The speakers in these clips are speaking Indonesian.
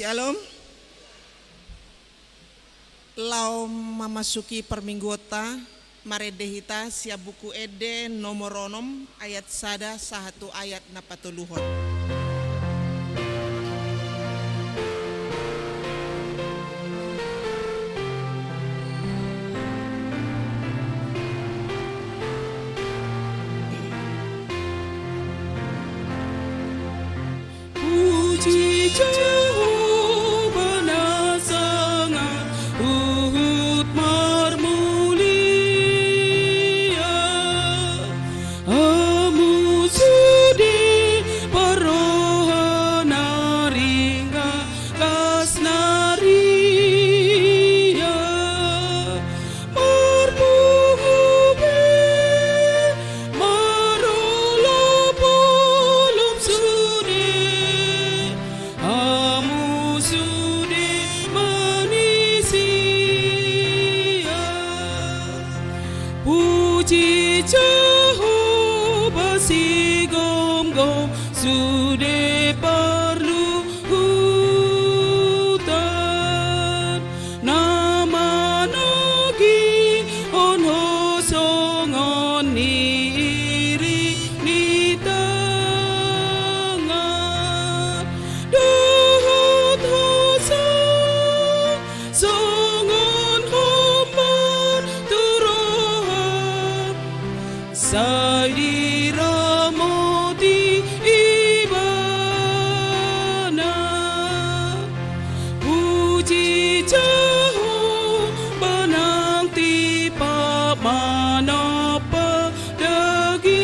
Shalom. Lau memasuki perminggota maredehita siap buku ede nomor 6 ayat sada satu ayat napatuluhon. Puji Jehovah na sangat uhut marmulia, amu sudi parohana ringa kasnaria, marmuhube marolo polum sudi. Amu sudi manisia, puji Jehovah si gom-gom sude perlu hutan, nama nagi on hosongon ni iri ni tangan. Dohot hosa songon homar turohan, sai diramoti ibana. Puji Jehovah nang tipa manapa dagingmu,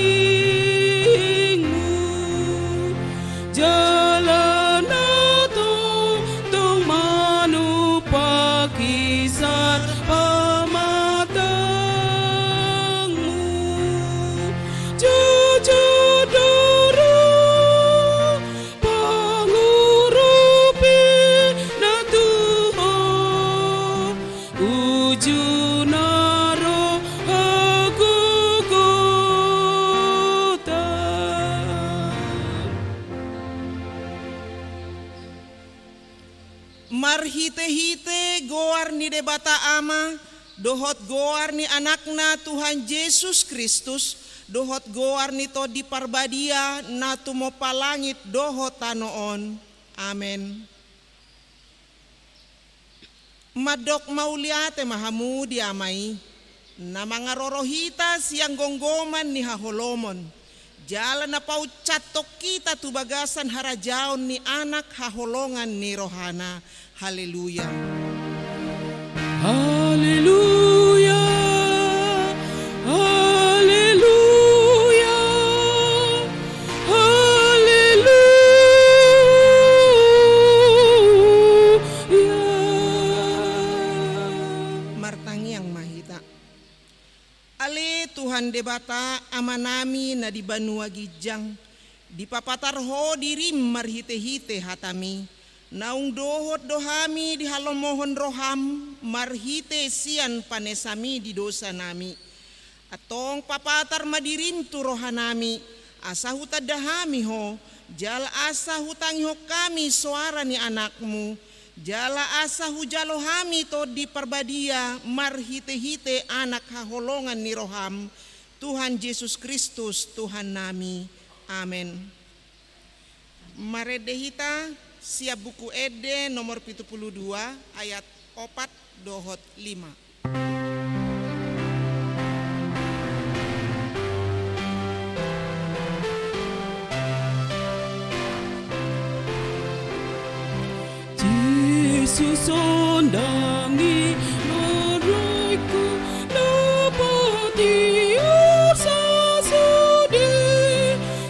jalan atau tong manupa kisar pamatangmu, jujudoro pangurupi na Tuhan, ujunaro aku kota. Marhite-hite goar ni debata ama, dohot goar ni anakna Tuhan Yesus Kristus, dohot goar ni to di parbadia na tumo palangit dohot tanoon. Amen. Madok mauliate mahamu di amai, na mga rorohita siyang gonggoman ni haholomon. Jalan na paucatok kita tubagasan harajaon ni anak haholongan ni rohana. Haleluya. Haleluya, haleluya, haleluya. Martangi yang mahita. Ale Tuhan debata amanami na di banua gijang, di papatar ho dirim marhite-hite hatami. Naung dohot dohami di halomohon roham, marhite sian panesami di dosa nami. Atong papatar madirim tu rohanami, asa huta dahami ho, jala asa hutangi ho kami suara ni anakmu. Jala asa hujalo hami to di perbadia, marhite-hite anak haholongan ni roham. Tuhan Yesus Kristus Tuhan nami. Amen. Maredehita siap buku ede nomor 72 ayat 4 dohot 5. Yesus ondangi noroiku dapati ursa sudi,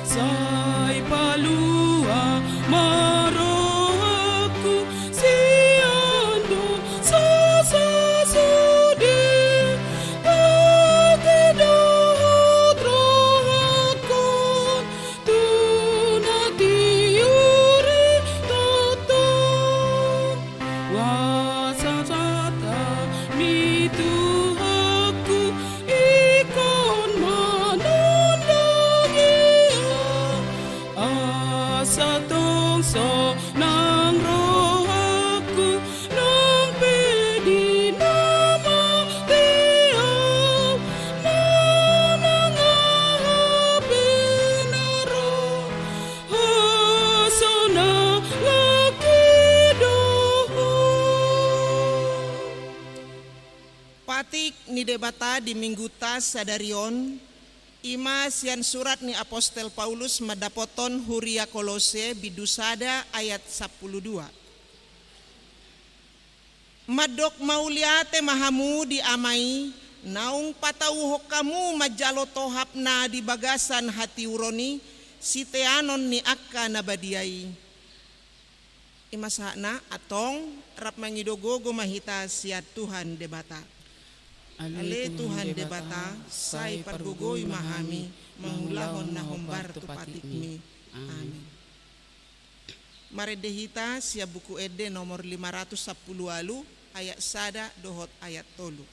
sai palua marohaku siando sasa debata di minggu tas sadarion, ima sian surat ni Apostel Paulus madapoton huria Kolose bidusada ayat 12. Madok mauliate mahamu di amai, naung patauho kamu majalo tohap na di bagasan hati uroni, siteanon ni akka nabadiai. Imasana atong rap mangidogogo mahita siat Tuhan debata. Ale Tuhan debata, say pargogoy mahami, mangulahon na humbar tupatikmi. Amin. Maredehita siya buku ede nomor 510 ayat sada dohot ayat tolu.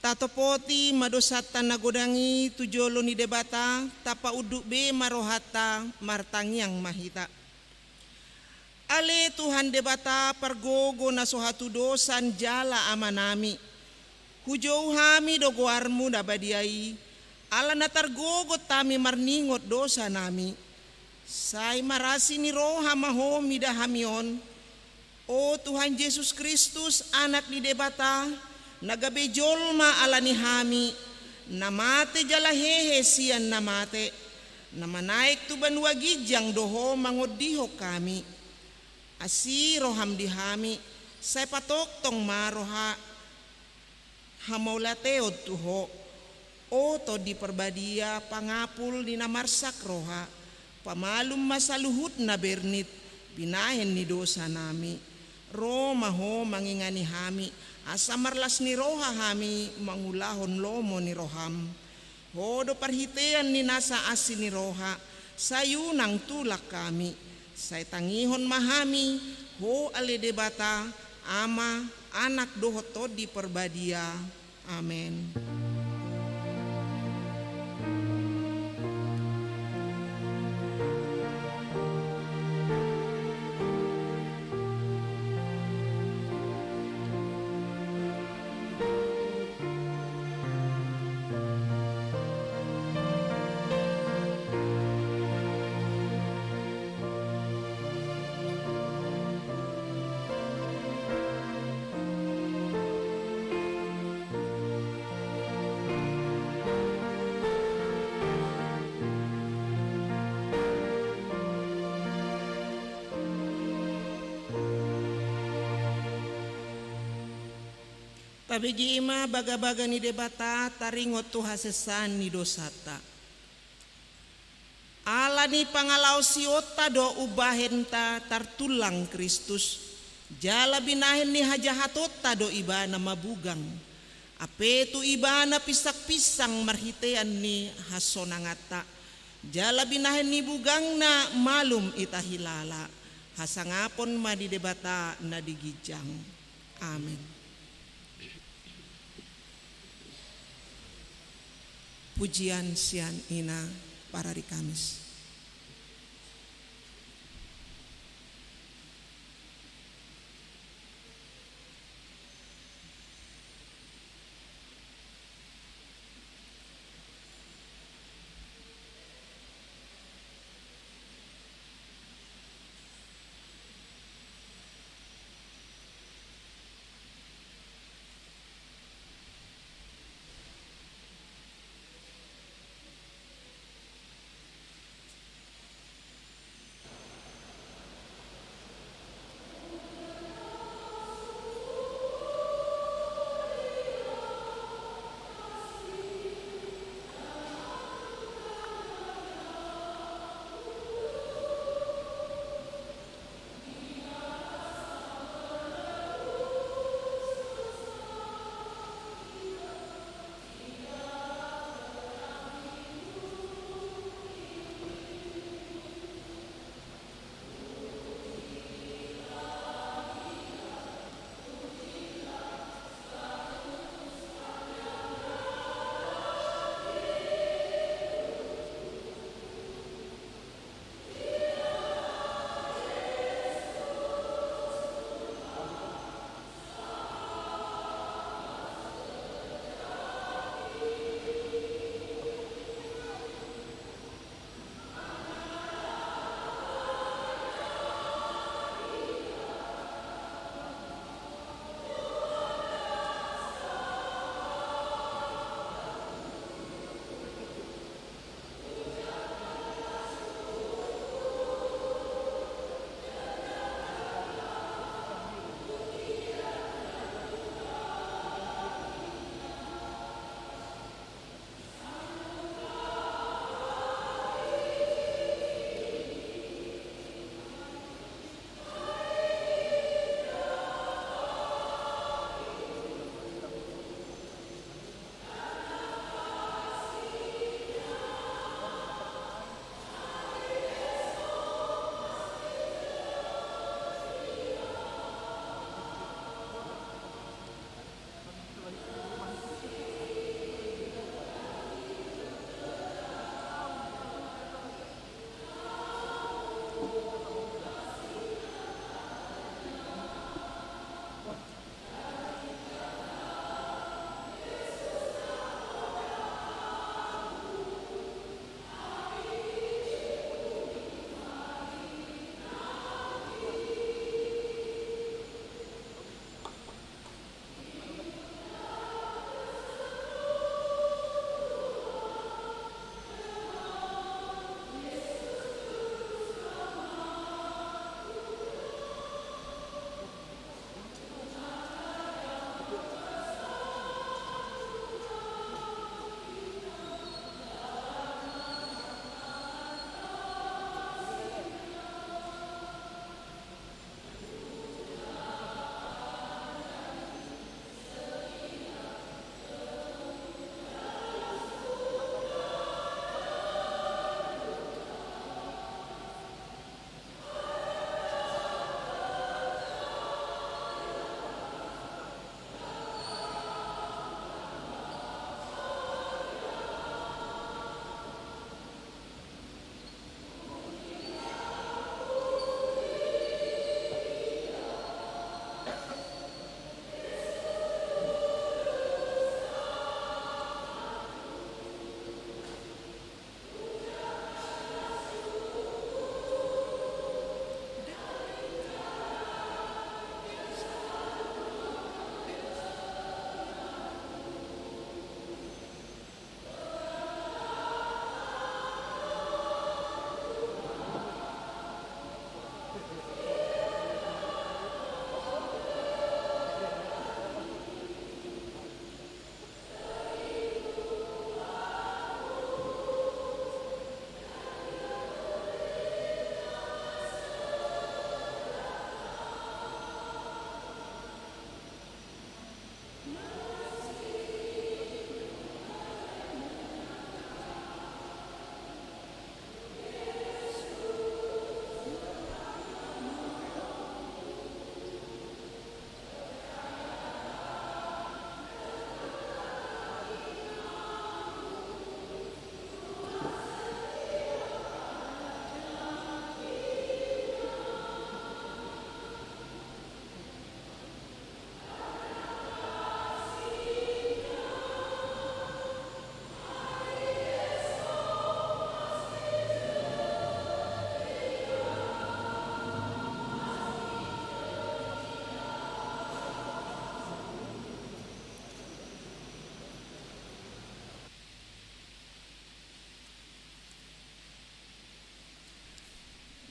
Tatopoti madosatan nagodangi tujolo ni debata tapa uduk be marohata martangyang mahita. Ale Tuhan debata pargogo na sohatu dosan jala amanami. Hujau hami dogoarmu nabadiai. Ala natargogo tami marningot dosa nami. Say marasi ni roha maho midahamion. O Tuhan Yesus Kristus anak ni debata. Nagabejolma ala ni hami, namate jalahehe siyan namate, namanaik tu banwagijang doho mangodiho kami, asiro hamdi hami, say patok tong maroha, hamaulateo tuho, o to di perbadia pangapul di namarsak roha, pamalum masaluhut na bernit, binahen ni dosa nami, Roma ho mangingani hami, asamarlas ni roha hami mangulahon lomo ni roham. Hodo parhitean ni nasa asin ni roha, sayunang tulak kami. Say tangihon mahami, ho ale debata, ama, anak dohoto di perbadia. Amen. Tabigi ima baga-baga ni debata taringot tu hasesan ni dosata. Ala ni pangalau siota do ubahenta tartulang Kristus. Jala binahin ni hajahatota do ibana mabugang. Ape tu ibana pisak-pisang marhitean ni hasonangata. Jala binahin ni bugang na malum itahilala. Hasangapon madidebata na digijang. Amin. Pujian sian ina para di Kamis.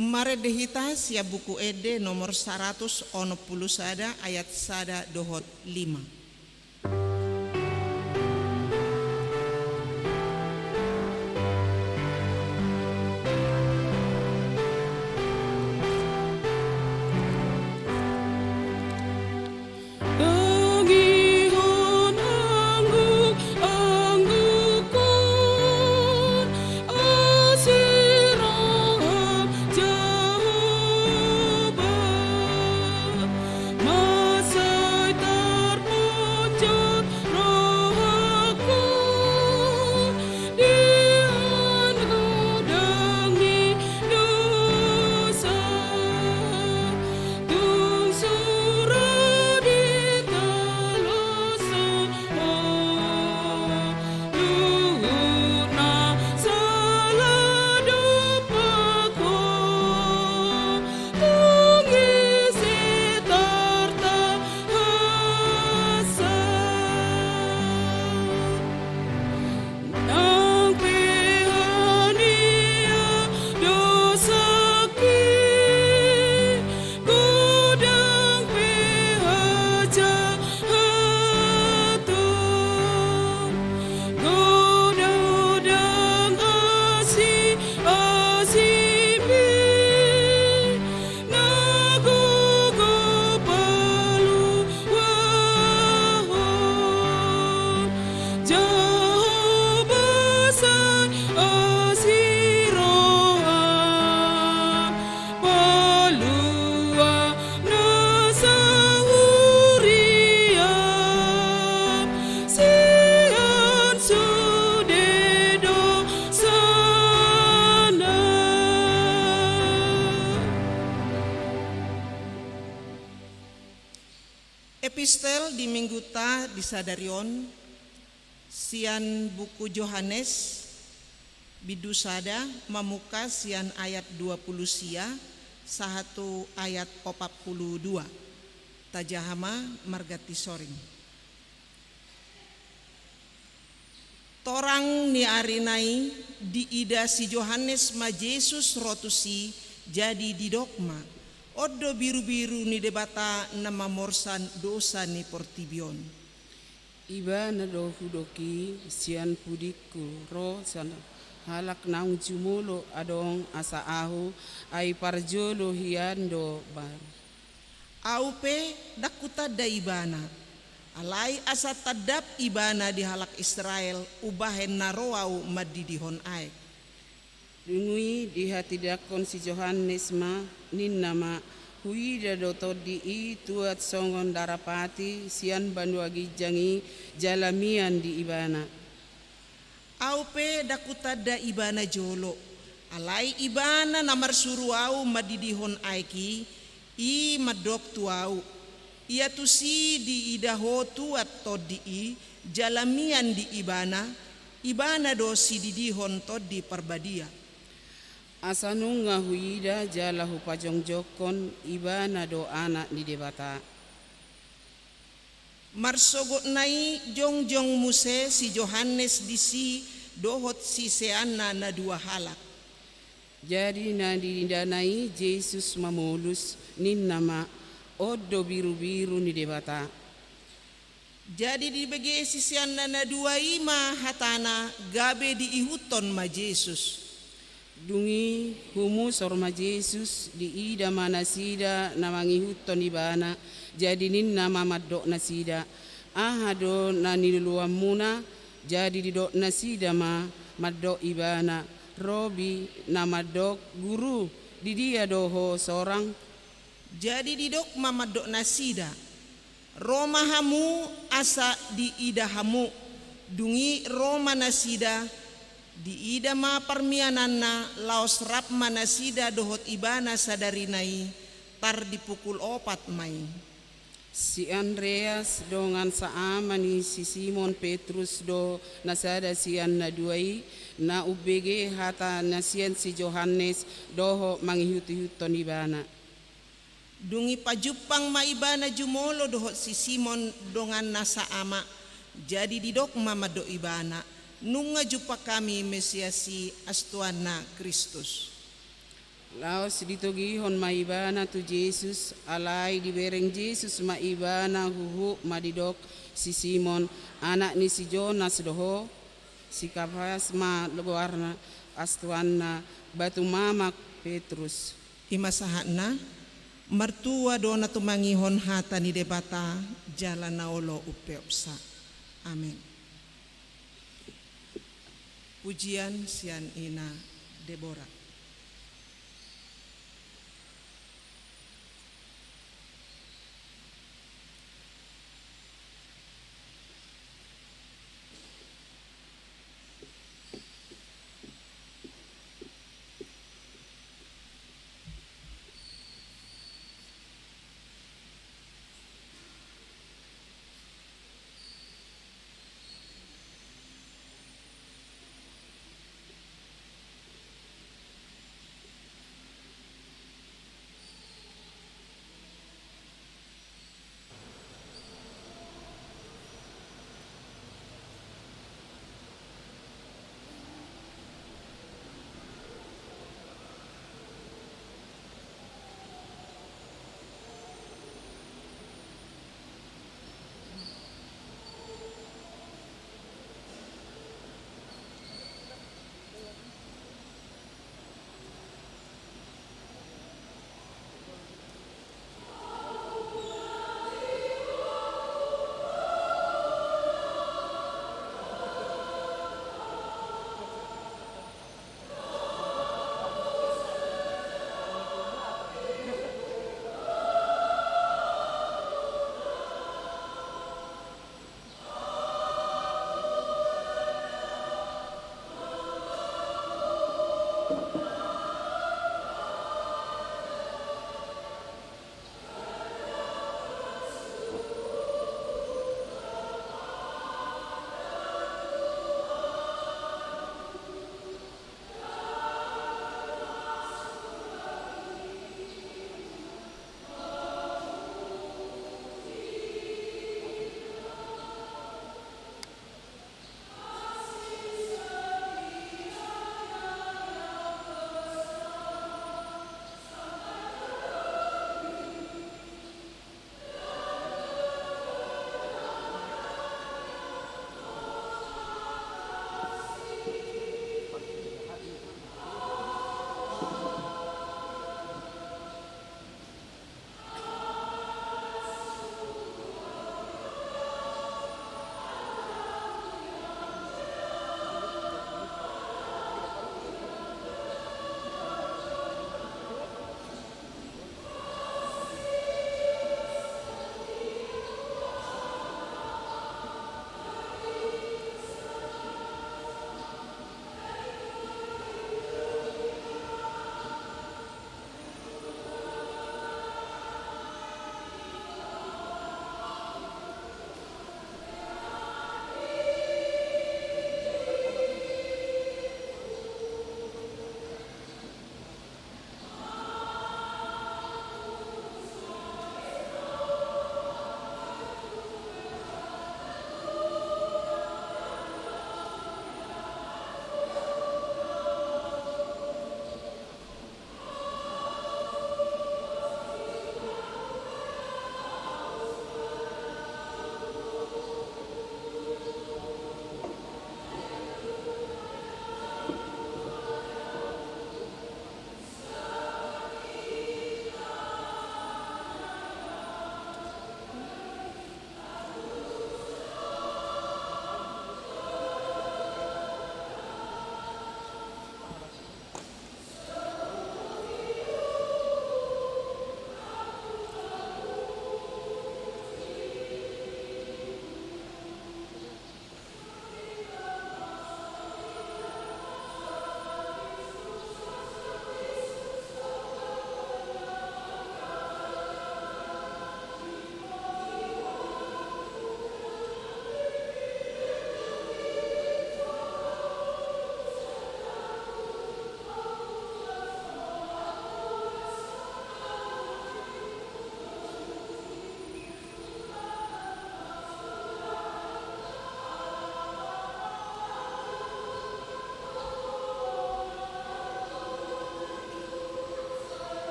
Mare dehita sia buku ede nomor 100 sada ayat sada dohot 5. Epistel di minggu ta disadarion sian buku Yohanes bidusada mamuka sian ayat 20 sia sahatu ayat 42 tajahama margati soring. Torang ni arinai di ida si Yohanes ma Yesus rotusi jadi di dogma. Odo biru-biru ni debata nama morsan dosa ni portibion. Iba na do hudoki sian pudiku ro sana halak nang jumulo adong asa ahu ai parjolo hiando bar. Aupe dakuta da ibana. Alai asa tadap ibana di halak Israel ubahen naroau madidihon aek. Dungui dihati-dakon si Yohanes ma nin nama huida doto di tuat songon darapati sian banduagi jangi jalamian di ibana. Aupe dakutada ibana jolo. Alai ibana namar suruau madidihon aeki i madok tuau. Ia tusi di idaho tuat todi jalamian di ibana dosi didihon todi parbadia. Asanunga huida jalahu pajongjokon ibana do anak di debata. Marsogot nai jongjong muse si Yohanes disi dohot si seana na dua halak. Jadi na didanai Yesus mamulus nin nama odo biru-biru ni debata. Jadi dibagi si seana na dua ima hatana gabe di ihuton ma Yesus. Dungi humus orma Yesus di ida manasida namangi huton ibana jadi nin nama madok nasida ahado na niluam muna jadi didok nasida ma madok ibana robi na madok guru di dia doho seorang jadi didok ma madok nasida Roma hamu asa di ida hamu dungi Roma nasida di ida ma parmiananna laos rap manasida dohot ibana sadarinai tar dipukul 4 mai. Si Andreas dongan saamani si Simon Petrus do nasada sian na duai na ubege hata nasian si Yohanes doho mangihuti-huton ibana. Dungi pajupang maibana jumolo dohot si Simon dongan nasa ama jadi didok mama do ibana. Nunga jupa kami Mesiasi astuana Kristus. Laos ditogihon maibana tu Jesus, alai dibereng Jesus maibana huhu madidok si Simon, anak ni si Jonas doho, si Kapas ma warna astuanna batu mamak Petrus. Imasahana mertua dona tumangihon hata ni debata jalan naolo upeopsa. Amin. Pujian sian ina Deborah.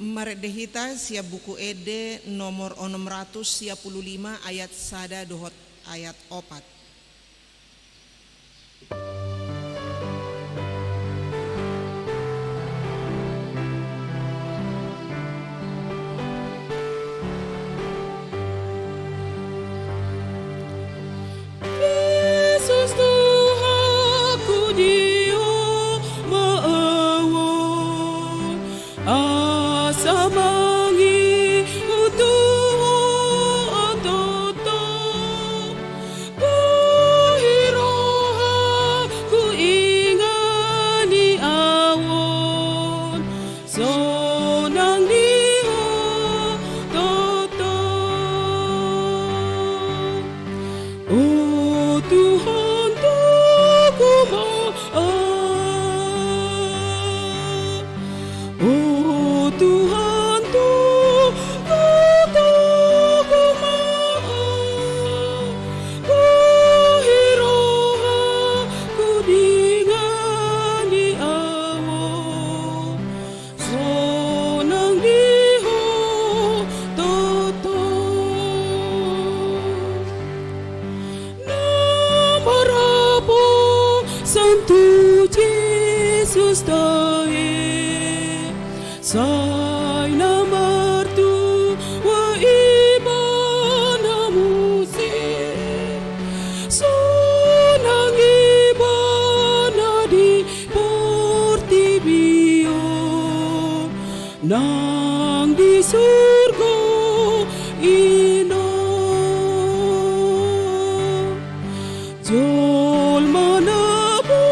Maredehita siap buku ede nomor 655 ayat sada dohot ayat 4. Yesus Tuhanku Dia maawon asa mangi utuh ototo kuhiroha ku ingani awon sonang diho toto. Oh Tuhan Tuku maaf, oh Tuhan Tuku maaf, kuhiroha kudingani awon, sonang diho toto. Namarapo Santo Jesus tae sai namartu wa iba namuse sonang iba na di portibio nang di surga ino Jol manabo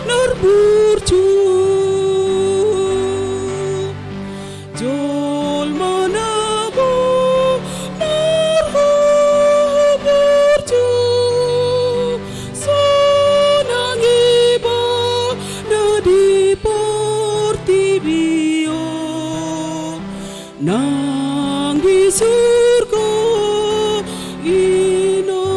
narburcu Jol manabo narburcu Sonang iba na di portibio nang di surga ino.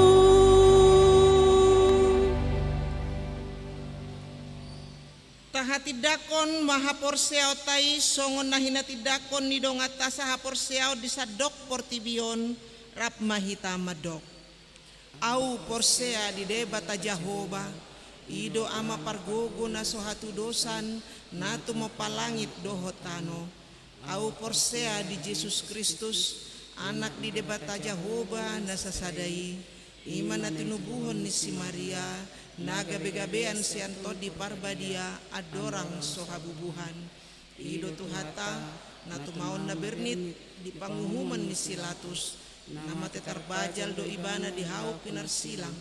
Tahati dakon mahaporseao tai songon nahinati dakon ni dongata sahaporseao disadok portibion rap mahita madok. Au porsea di debata Jahoba ido ama pargogo na sohatu dosan natu mapalangit dohotano. Au porsea di Yesus Kristus anak di debata Jahoba na sasadai iman na tinubuhon ni si Maria nagabe-gabean si anto di parbadia adorang sohabubuhan ido tuhata na tumaon na bernit di panguhuman ni Silatus nama tetarbajal do ibana di hau pinarsilang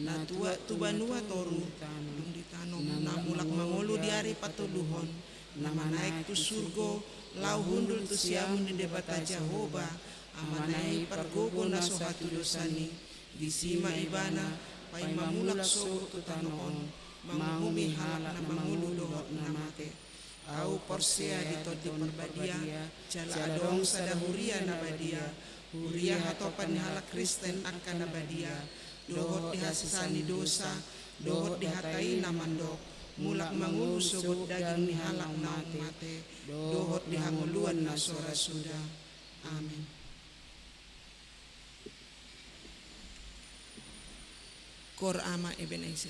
na tubanua toru dum ditanom na mulak mangulu di hari patuluhon nama naik tu surgo lau hundul tu siamun di debata Jahoba amanai pargogo na sohatu dosani di sima ibana pai mamulak sogo tu tanoon manghumi halak na mangulu dohot na mate au porsea di todi perbadia jala adong sadahuria na badia huria hatopan ni halak Kristen akan na badia dohot dihasisani dosa dohot dihatai na mandok mulak mangulu sogot daging ni halak naong mate dohot dihanguluan na sora suda. Amin. Kor ama Ebenezer.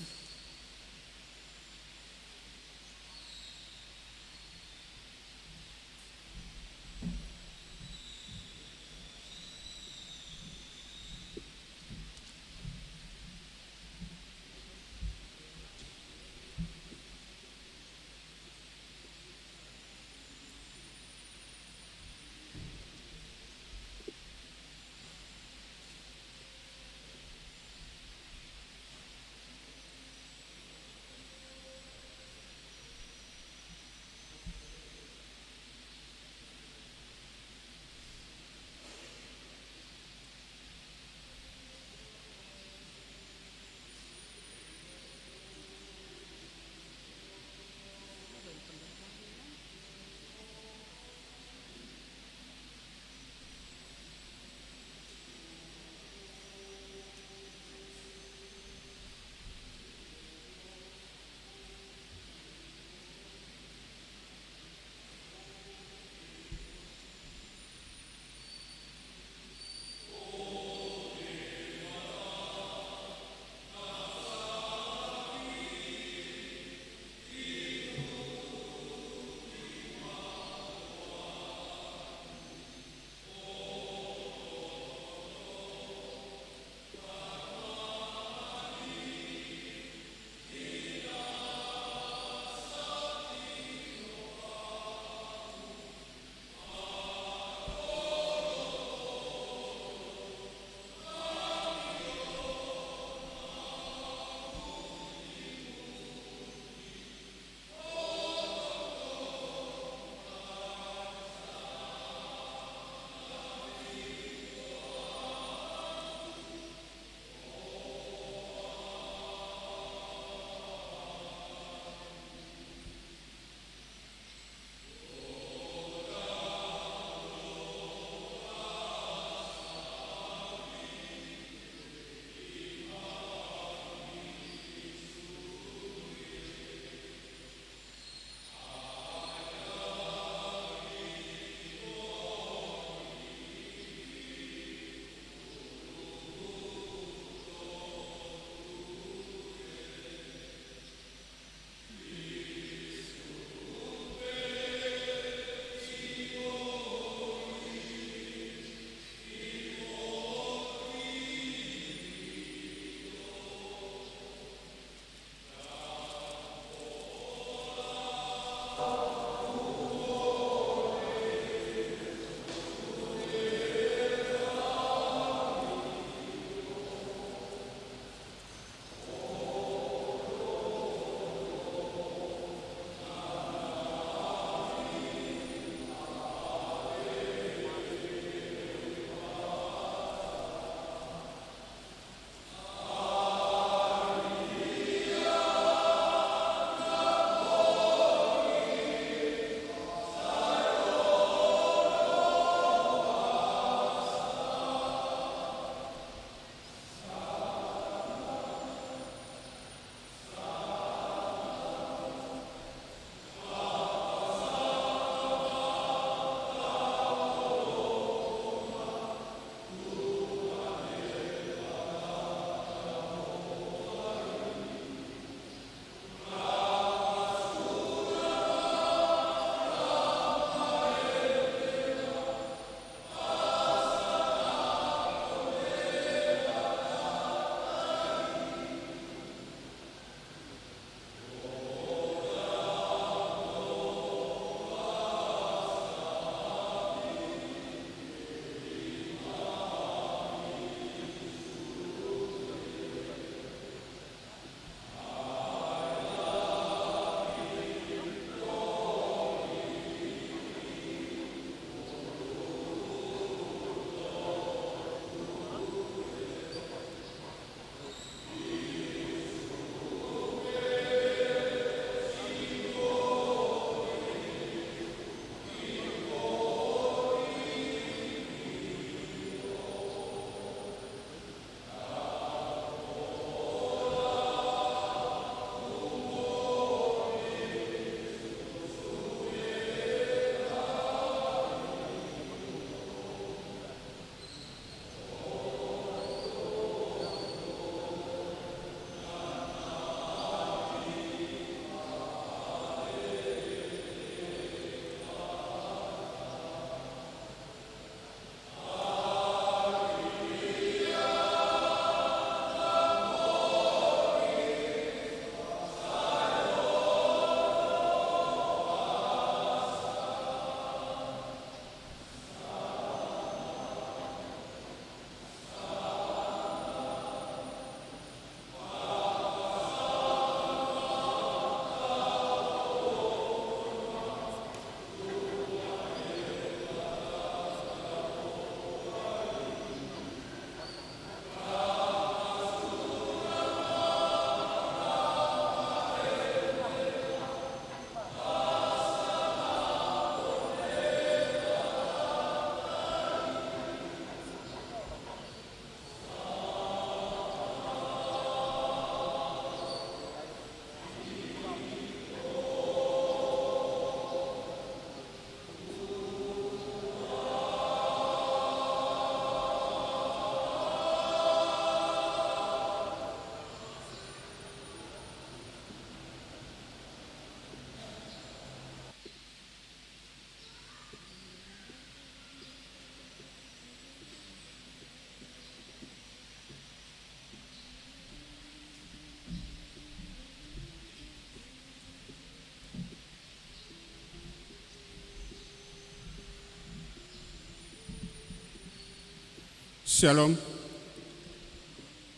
Shalom.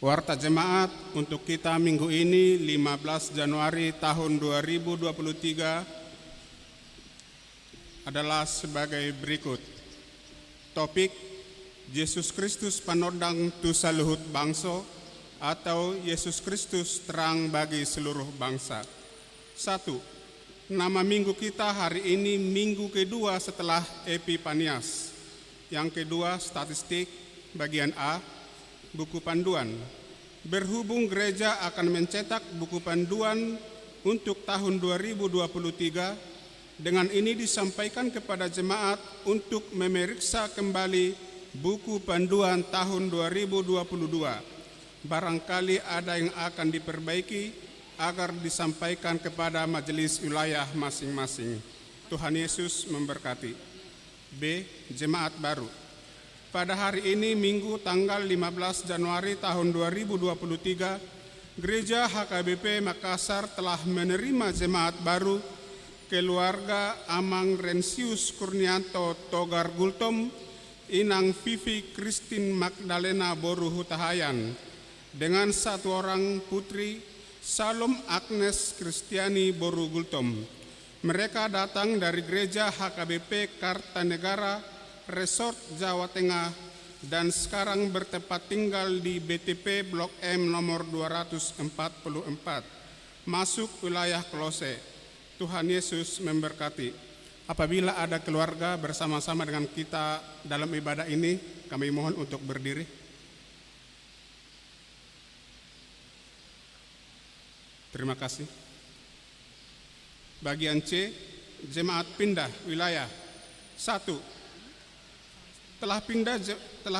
Warta jemaat untuk kita minggu ini 15 Januari tahun 2023 adalah sebagai berikut. Topik: Yesus Kristus panodang tu saluhut bangsa atau Yesus Kristus terang bagi seluruh bangsa. 1. Nama minggu kita hari ini minggu kedua setelah Epifanias. Yang kedua, statistik bagian A, buku panduan. Berhubung gereja akan mencetak buku panduan untuk tahun 2023, dengan ini disampaikan kepada jemaat untuk memeriksa kembali buku panduan tahun 2022. Barangkali ada yang akan diperbaiki agar disampaikan kepada majelis wilayah masing-masing. Tuhan Yesus memberkati. B. Jemaat baru. Pada hari ini Minggu tanggal 15 Januari tahun 2023, Gereja HKBP Makassar telah menerima jemaat baru keluarga Amang Rensius Kurnianto Togar Gultom, Inang Vivi Christine Magdalena Boru Hutahayan, dengan satu orang putri, Salom Agnes Kristiani Boru Gultom. Mereka datang dari Gereja HKBP Kartanegara, Resort Jawa Tengah, dan sekarang bertempat tinggal di BTP Blok M nomor 244, masuk wilayah Kolose. Tuhan Yesus memberkati. Apabila ada keluarga bersama-sama dengan kita dalam ibadah ini, kami mohon untuk berdiri. Terima kasih. Bagian C, jemaat pindah wilayah. 1. Telah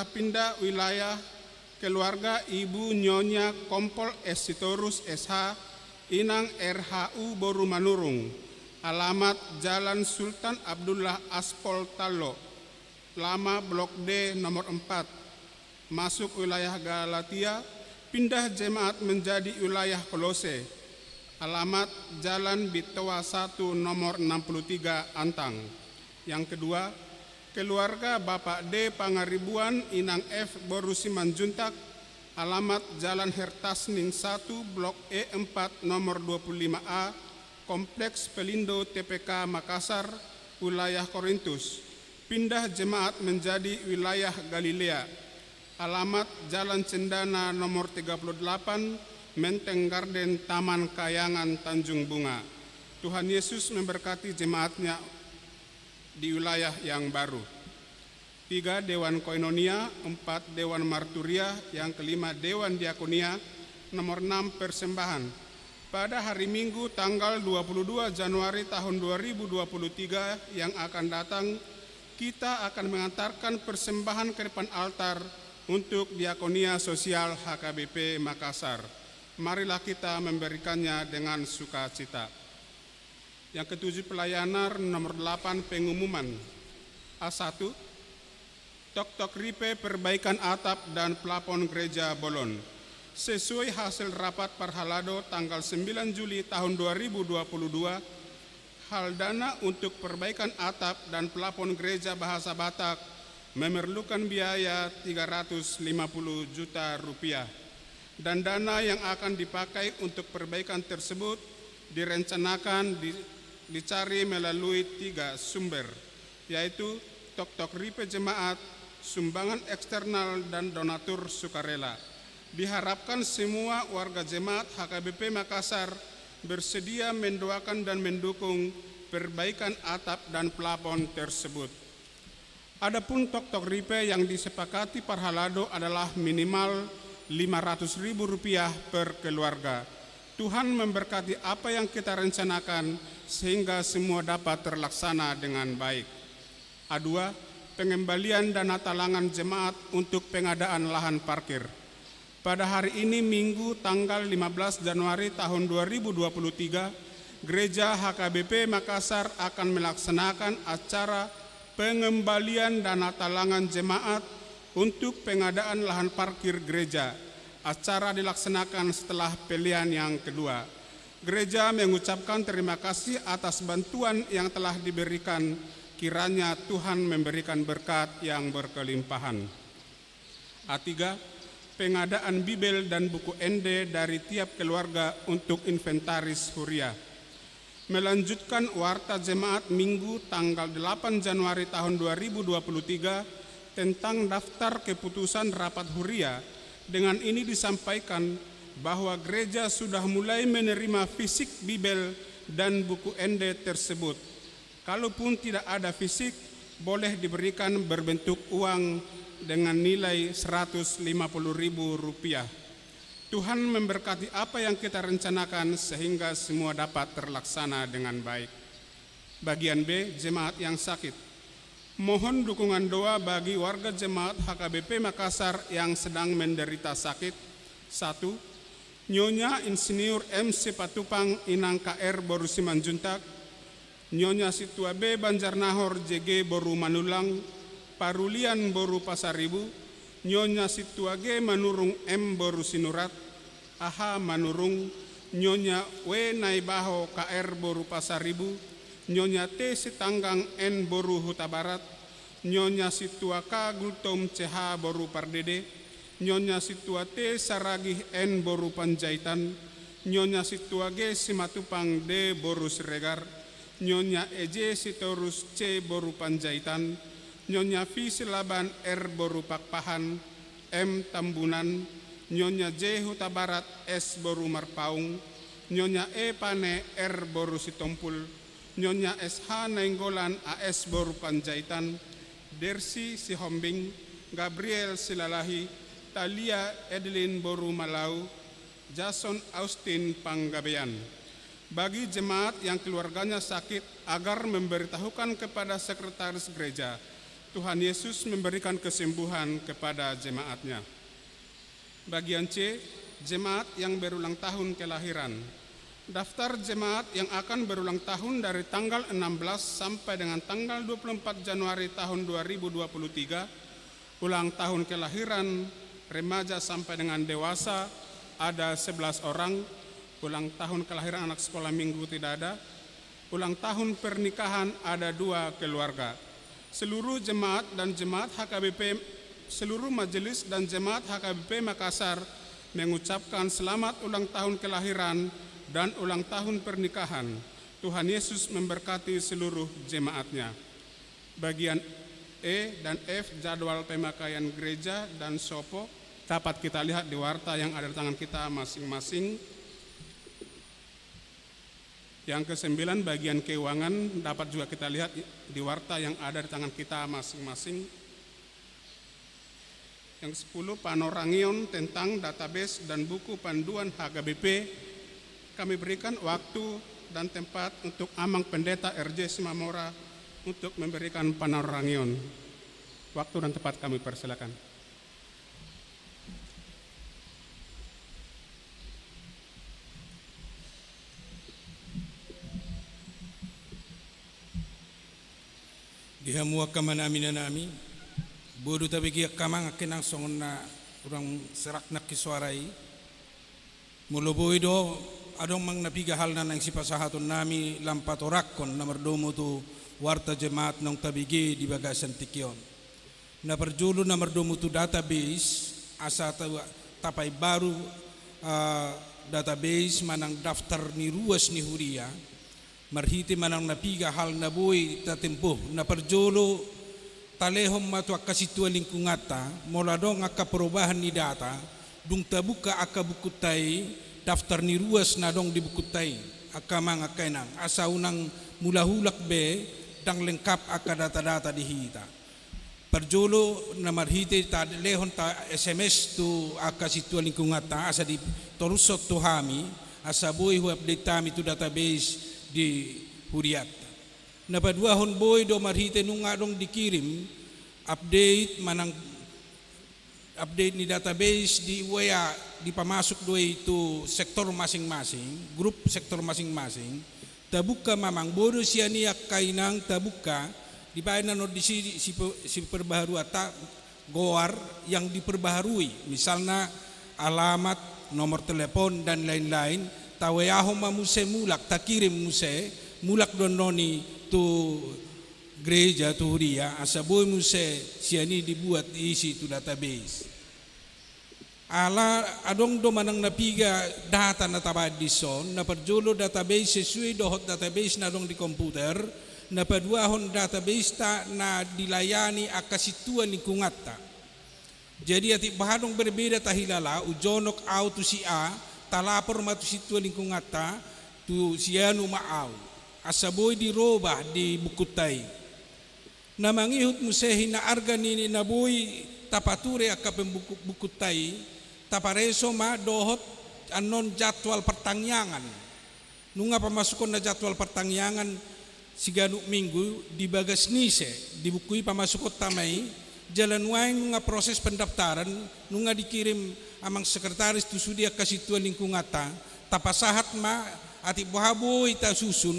pindah wilayah keluarga Ibu Nyonya Kompol S. Sitorus SH, Inang RHU Boru Manurung, alamat Jalan Sultan Abdullah Aspol Talo, lama Blok D nomor 4, masuk wilayah Galatia, pindah jemaat menjadi wilayah Kolose, alamat Jalan Bitoa 1 nomor 63 Antang. Yang kedua, keluarga Bapak D. Pangaribuan Inang F. Boru Simanjuntak, alamat Jalan Hertasning 1 Blok E4 nomor 25A, Kompleks Pelindo TPK Makassar, wilayah Korintus, pindah jemaat menjadi wilayah Galilea, alamat Jalan Cendana nomor 38, Menteng Garden Taman Kayangan Tanjung Bunga. Tuhan Yesus memberkati jemaatnya di wilayah yang baru. 3. Dewan Koinonia. 4. Dewan Marturia. Yang kelima, Dewan Diakonia. Nomor 6. Persembahan. Pada hari Minggu tanggal 22 Januari tahun 2023 yang akan datang, kita akan mengantarkan persembahan ke depan altar untuk Diakonia Sosial HKBP Makassar. Marilah kita memberikannya dengan sukacita. Yang ketujuh, pelayanan. Nomor 8, pengumuman. A1, tok-tok ripe perbaikan atap dan plafon gereja Bolon. Sesuai hasil rapat Parhalado tanggal 9 Juli tahun 2022, hal dana untuk perbaikan atap dan plafon gereja Bahasa Batak memerlukan biaya 350 juta rupiah. Dan dana yang akan dipakai untuk perbaikan tersebut direncanakan dicari melalui 3 sumber, yaitu tok-tok ripe jemaat, sumbangan eksternal, dan donatur sukarela. Diharapkan semua warga jemaat HKBP Makassar bersedia mendoakan dan mendukung perbaikan atap dan plafon tersebut. Adapun tok-tok ripe yang disepakati Parhalado adalah minimal Rp500.000 per keluarga. Tuhan memberkati apa yang kita rencanakan sehingga semua dapat terlaksana dengan baik. A2, pengembalian dana talangan jemaat untuk pengadaan lahan parkir. Pada hari ini Minggu tanggal 15 Januari tahun 2023, Gereja HKBP Makassar akan melaksanakan acara pengembalian dana talangan jemaat untuk pengadaan lahan parkir gereja. Acara dilaksanakan setelah pilihan yang kedua. Gereja mengucapkan terima kasih atas bantuan yang telah diberikan. Kiranya Tuhan memberikan berkat yang berkelimpahan. A3. Pengadaan Bibel dan buku ende dari tiap keluarga untuk inventaris Huria. Melanjutkan warta jemaat Minggu tanggal 8 Januari tahun 2023 tentang daftar keputusan rapat Huria. Dengan ini disampaikan bahwa gereja sudah mulai menerima fisik Bibel dan buku ende tersebut. Kalaupun tidak ada fisik, boleh diberikan berbentuk uang dengan nilai Rp150.000. Tuhan memberkati apa yang kita rencanakan sehingga semua dapat terlaksana dengan baik. Bagian B, jemaat yang sakit. Mohon dukungan doa bagi warga jemaat HKBP Makassar yang sedang menderita sakit. 1. Nyonya Insinyur MC Patupang Inang KR Boru Simanjuntak, Nyonya Situa B Banjarnahor JG Boru Manulang, Parulian Boru Pasaribu, Nyonya Situa G Manurung M Boru Sinurat, Aha Manurung, Nyonya W Naibaho KR Boru Pasaribu, Nyonya T Sitanggang N Boru Huta Barat, Nyonya Situa K Gultom CH Boru Pardede, Nyonya Situa T Saragih N Boru Panjaitan, Nyonya Situa G Simatupang D Boru Siregar, Nyonya EJ Sitorus C Boru Panjaitan, Nyonya V Silaban R Boru Pakpahan, M Tambunan, Nyonya J Huta Barat S Boru Marpaung, Nyonya E Pane R Boru Sitompul, Nyonya SH Nainggolan AS Boru Panjaitan, Dersi Sihombing, Gabriel Silalahi, Talia Edelin Boru Malau, Jason Austin Panggabean. Bagi jemaat yang keluarganya sakit, agar memberitahukan kepada sekretaris gereja. Tuhan Yesus memberikan kesembuhan kepada jemaatnya. Bagian C, jemaat yang berulang tahun kelahiran. Daftar jemaat yang akan berulang tahun dari tanggal 16 sampai dengan tanggal 24 Januari tahun 2023, ulang tahun kelahiran remaja sampai dengan dewasa ada 11 orang, ulang tahun kelahiran anak sekolah minggu tidak ada, ulang tahun pernikahan ada 2 keluarga. Seluruh jemaat dan jemaat HKBP, seluruh majelis dan jemaat HKBP Makassar mengucapkan selamat ulang tahun kelahiran dan ulang tahun pernikahan. Tuhan Yesus memberkati seluruh jemaatnya. Bagian E dan F jadwal pemakaian gereja dan sopo dapat kita lihat di warta yang ada di tangan kita masing-masing. Yang ke-9 bagian keuangan dapat juga kita lihat di warta yang ada di tangan kita masing-masing. Yang 10 panorangion tentang database dan buku panduan HKBP. Kami berikan waktu dan tempat untuk Amang Pendeta RJ Simamora untuk memberikan panorangion. Waktu dan tempat kami persilakan. Dihamua kamanami na nami, bodo tabi kiyak kamang akinang songon na urang serak na kiswaray. Muluboy do adong mang napigahal na ng sipasahaton nami lampatorakon na mardomo to warta jemaat ng tabigi di bagasan tikyon. Na perjulo na mardomo to database asa tapay baru database manang daftar ni ruas ni Huria. Marhiti manang napiga hal na buhay tatimpo na perjolo talehom matuak kasituan lingkungata mula dong akaperubahan ni data dung tabuka akabukutay daftar ni ruas na dong dibukutay akamang akainang asa unang mulahulak be dang lengkap aka data-data dihita perjolo na marhiti talehon ta SMS tu akasituan lingkungata asa di torusot tu hami asa buhay hu update tami tu database di Huriat. Napaduahon boy do marhite nung adong dikirim update manang update ni database di waya di pamasok do itu sektor masing-masing, grup sektor masing-masing. Tabuka mamang bodo siya niya kainang tabuka di bayan no di si perbaharuata goar yang diperbaharui, misalnya alamat, nomor telepon dan lain-lain. Tawayaho mamuse mulak takirim muse mulak dononi tu gereja tu Huria asaboy muse siani dibuat isi tu database ala adong do manang napiga data na tabad dison na perjolo database sesuai dohot database na dong di komputer na paduahon database ta na dilayani akasituan lingkungat ta. Jadi ati bahadong berbeda tahilala ujonok au tu si a talapor matu situan lingkungat ta tu sianu maaw asaboy di robah di bukutay na mangihut musehin na arga nini naboy tapature akapembukutay tapareso ma dohot anon jadwal pertangyangan nunga pamasukon na jadwal pertangyangan siganu minggu di bagas nise dibukui pamasukot tamay jalan wain nunga proses pendaftaran nunga dikirim amang sekretaris tu sudia kasituan lingkungata tapasahat ma ati bohaboy ta susun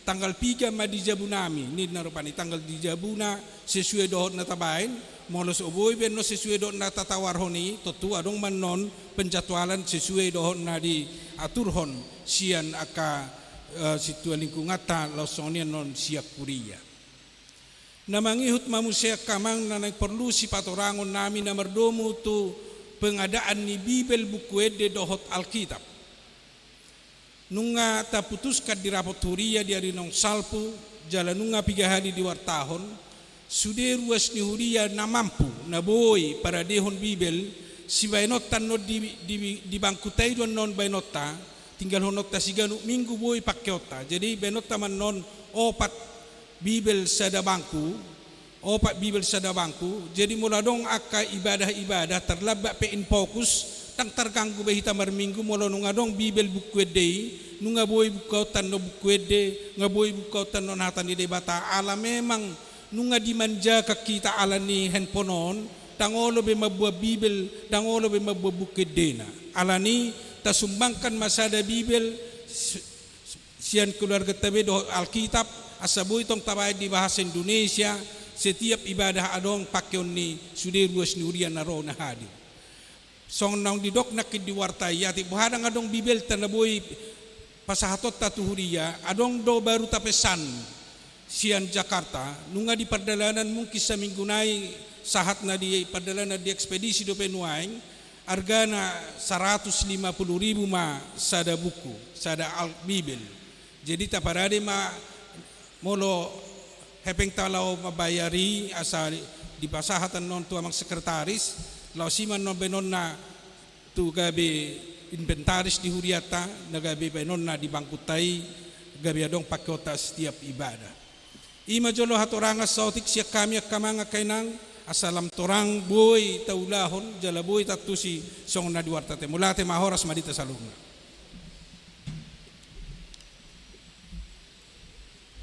tanggal 3 ma di jabunami ni narupani tanggal di jabuna sesuai dohot na tabain molos oboy ben no sesuai dohot na tatawarhoni totu adong manon penjadwalan sesuai dohot na di aturhon sian aka situan lingkungata losonian non siak kuria na mangihut mamusia kamang na nagperlu si patorangon namin na mardomo tu pengadaan ni Bibel buku ede dohot Alkitab nunga taputuskan di rapot huria di arinong salpu jalan nunga pigahali di wartahon sude ruas ni huria na mampu na boy para dehon Bibel si bainotan no di bangku taidon non bainota tinggal honota siganu minggu boy pakyota jadi bainota man non opat Bibel sada bangku jadi mula dong aka ibadah terlabak pe in fokus tang terganggu behita marminggu mula nunga dong Bibel buku ede nunga boy bukautan no buku ede nga boy bukautan no natan ide bata ala memang nunga dimanja ka kita ala ni handphone tangolo be mabua Bibel tangolo be mabua buku ede na ala ni tasumbangkan masada Bibel sian keluarga tabe do Alkitab asaboy tong tabay di bahasa Indonesia setiap ibadah adong pakyon ni sudir ruas ni urian naro na hadir song nang didok nakid di wartay ati buhadang adong Bibel tanaboy pasahatot tatuhuria adong do baru tapesan sian Jakarta nunga di perdalanan mungkin sa minggunay sahat na di perdalanan di ekspedisi do penuaing argana 150,000 ma sada buku sada Bibel jadi taparade ma molo hepeng talau mabayari asal di pasahatan non tu amang sekretaris lau siman non benon na tu gabe inventaris di huriata na gabe benon na di bangkutai gabe adong pakota setiap ibadah ima jolo hatorangas sautik siya kami akamanga kainang asalam torang boy taulahon jala boy tatusi song na diwartate mulate mahoras madita salunga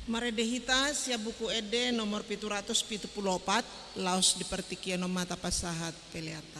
Maredehita sia buku ede nomor 774 laos dipertikia no mata pasahat peleata.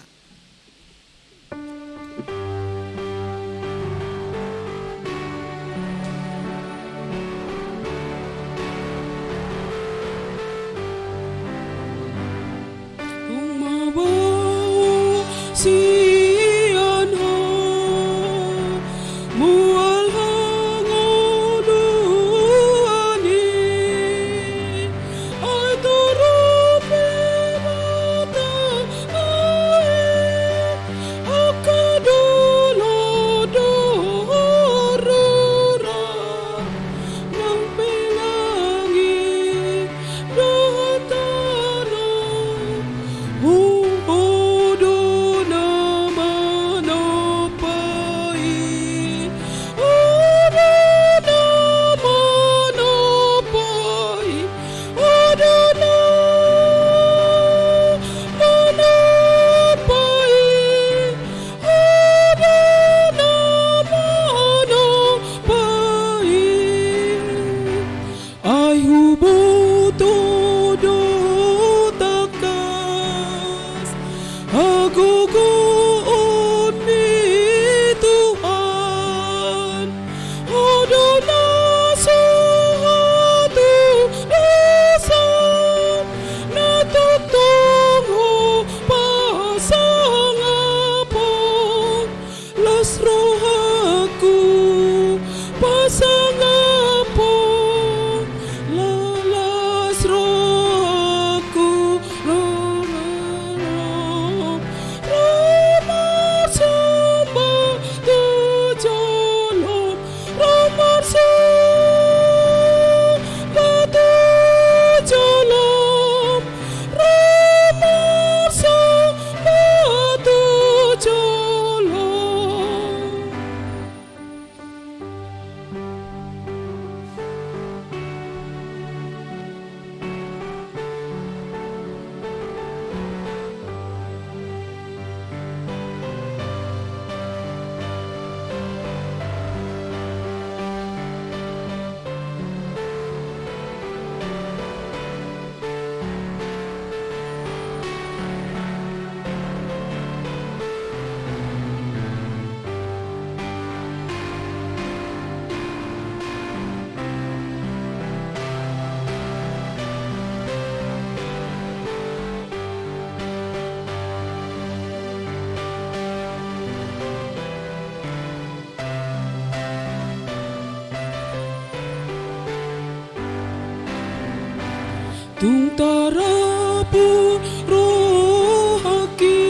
tung tarapu rohaki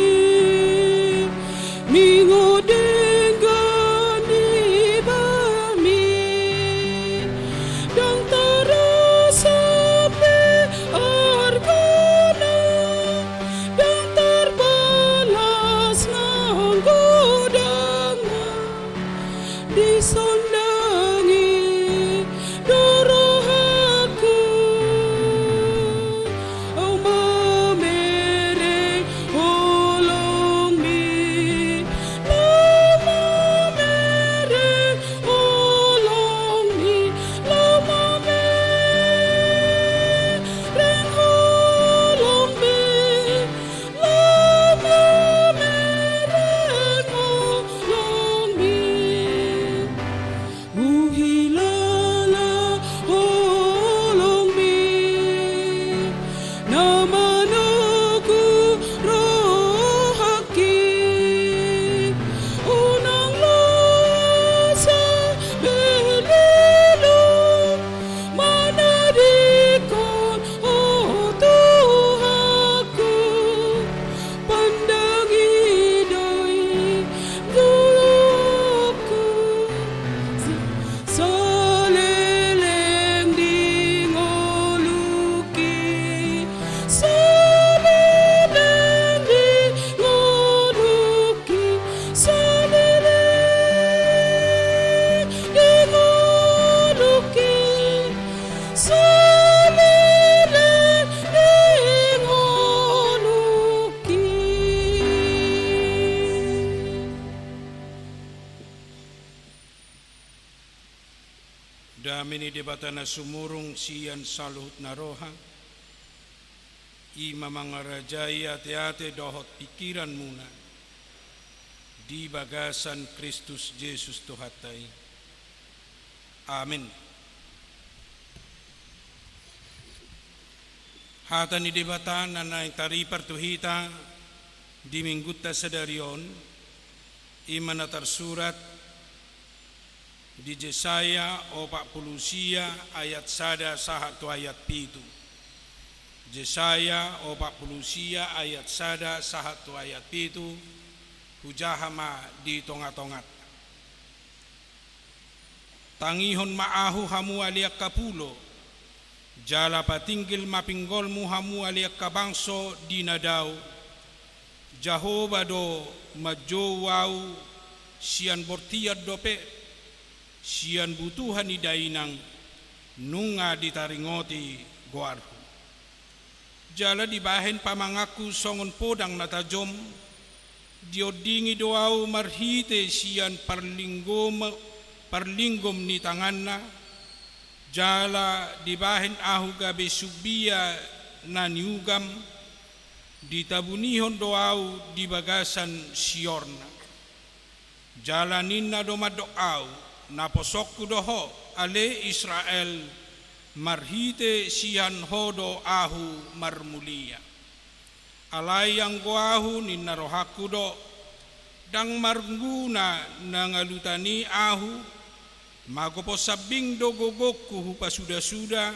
mingo dengani bami dang tarasape argana dang terbalas nganggodanga disondangi dorohaku au mamere olong mi lama mere olong mi lama mere olong mi lama mere olong mi Uhilala holong mi namanaku rohaki unang lasa belilo manadikon o Tuhaku pandangi dai guluku saleleng di ngoluki saleleng di ngoluki saleleng di ngoluki saleleng di ngoluki. Damini debatana sumurung sian salut naroha ima mangarajai ate-ate dohot pikiran muna di bagasan Kristus Yesus Tuhatai. Amin. Hatani debatan nanay taripar tuhita di minggutta sadarion ima na tersurat di Yesaya 40 ayat 1 sahatu ayat 7. Yesaya 40 ayat 1 sahatu ayat 7 hujahama di tongat-tongat. Tangihon maahu hamu aliak kapulo jala patinggil mapinggolmu hamu aliak kabangso di nadau Jahova do majowau sian bortiat dope sian butuhan ni dainang nunga ditaringoti goarhu jala dibahen pamangaku songon podang natajom diodingi doau marhite sian parlinggom ni tanganna jala dibahen ahu gabe subia na niugam ditabunihon doau di bagasan siorna jalaninna do madoau naposokku doho ale Israel marhite sian hodo ahu marmulia alayang goahu ninna rohaku do dang marguna nangalutani ahu magopo sabing do gogokku hupa suda-suda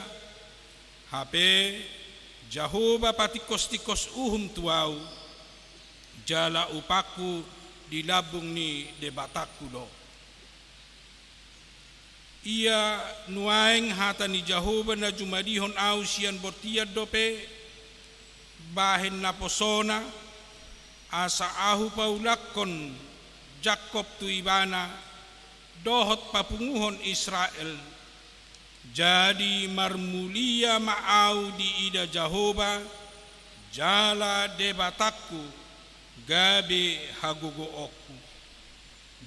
hape Jahova patikos-tikos uhum tuau jala upaku dilabung ni debataku do ia nuaeng hata ni Jahova na jumadihon au sian bortiad dope bahen na posona asa ahu paulakon Jakob tu ibana dohot papunguhon Israel jadi marmulia maau di ida Jahova jala debataku gabe hagugo oku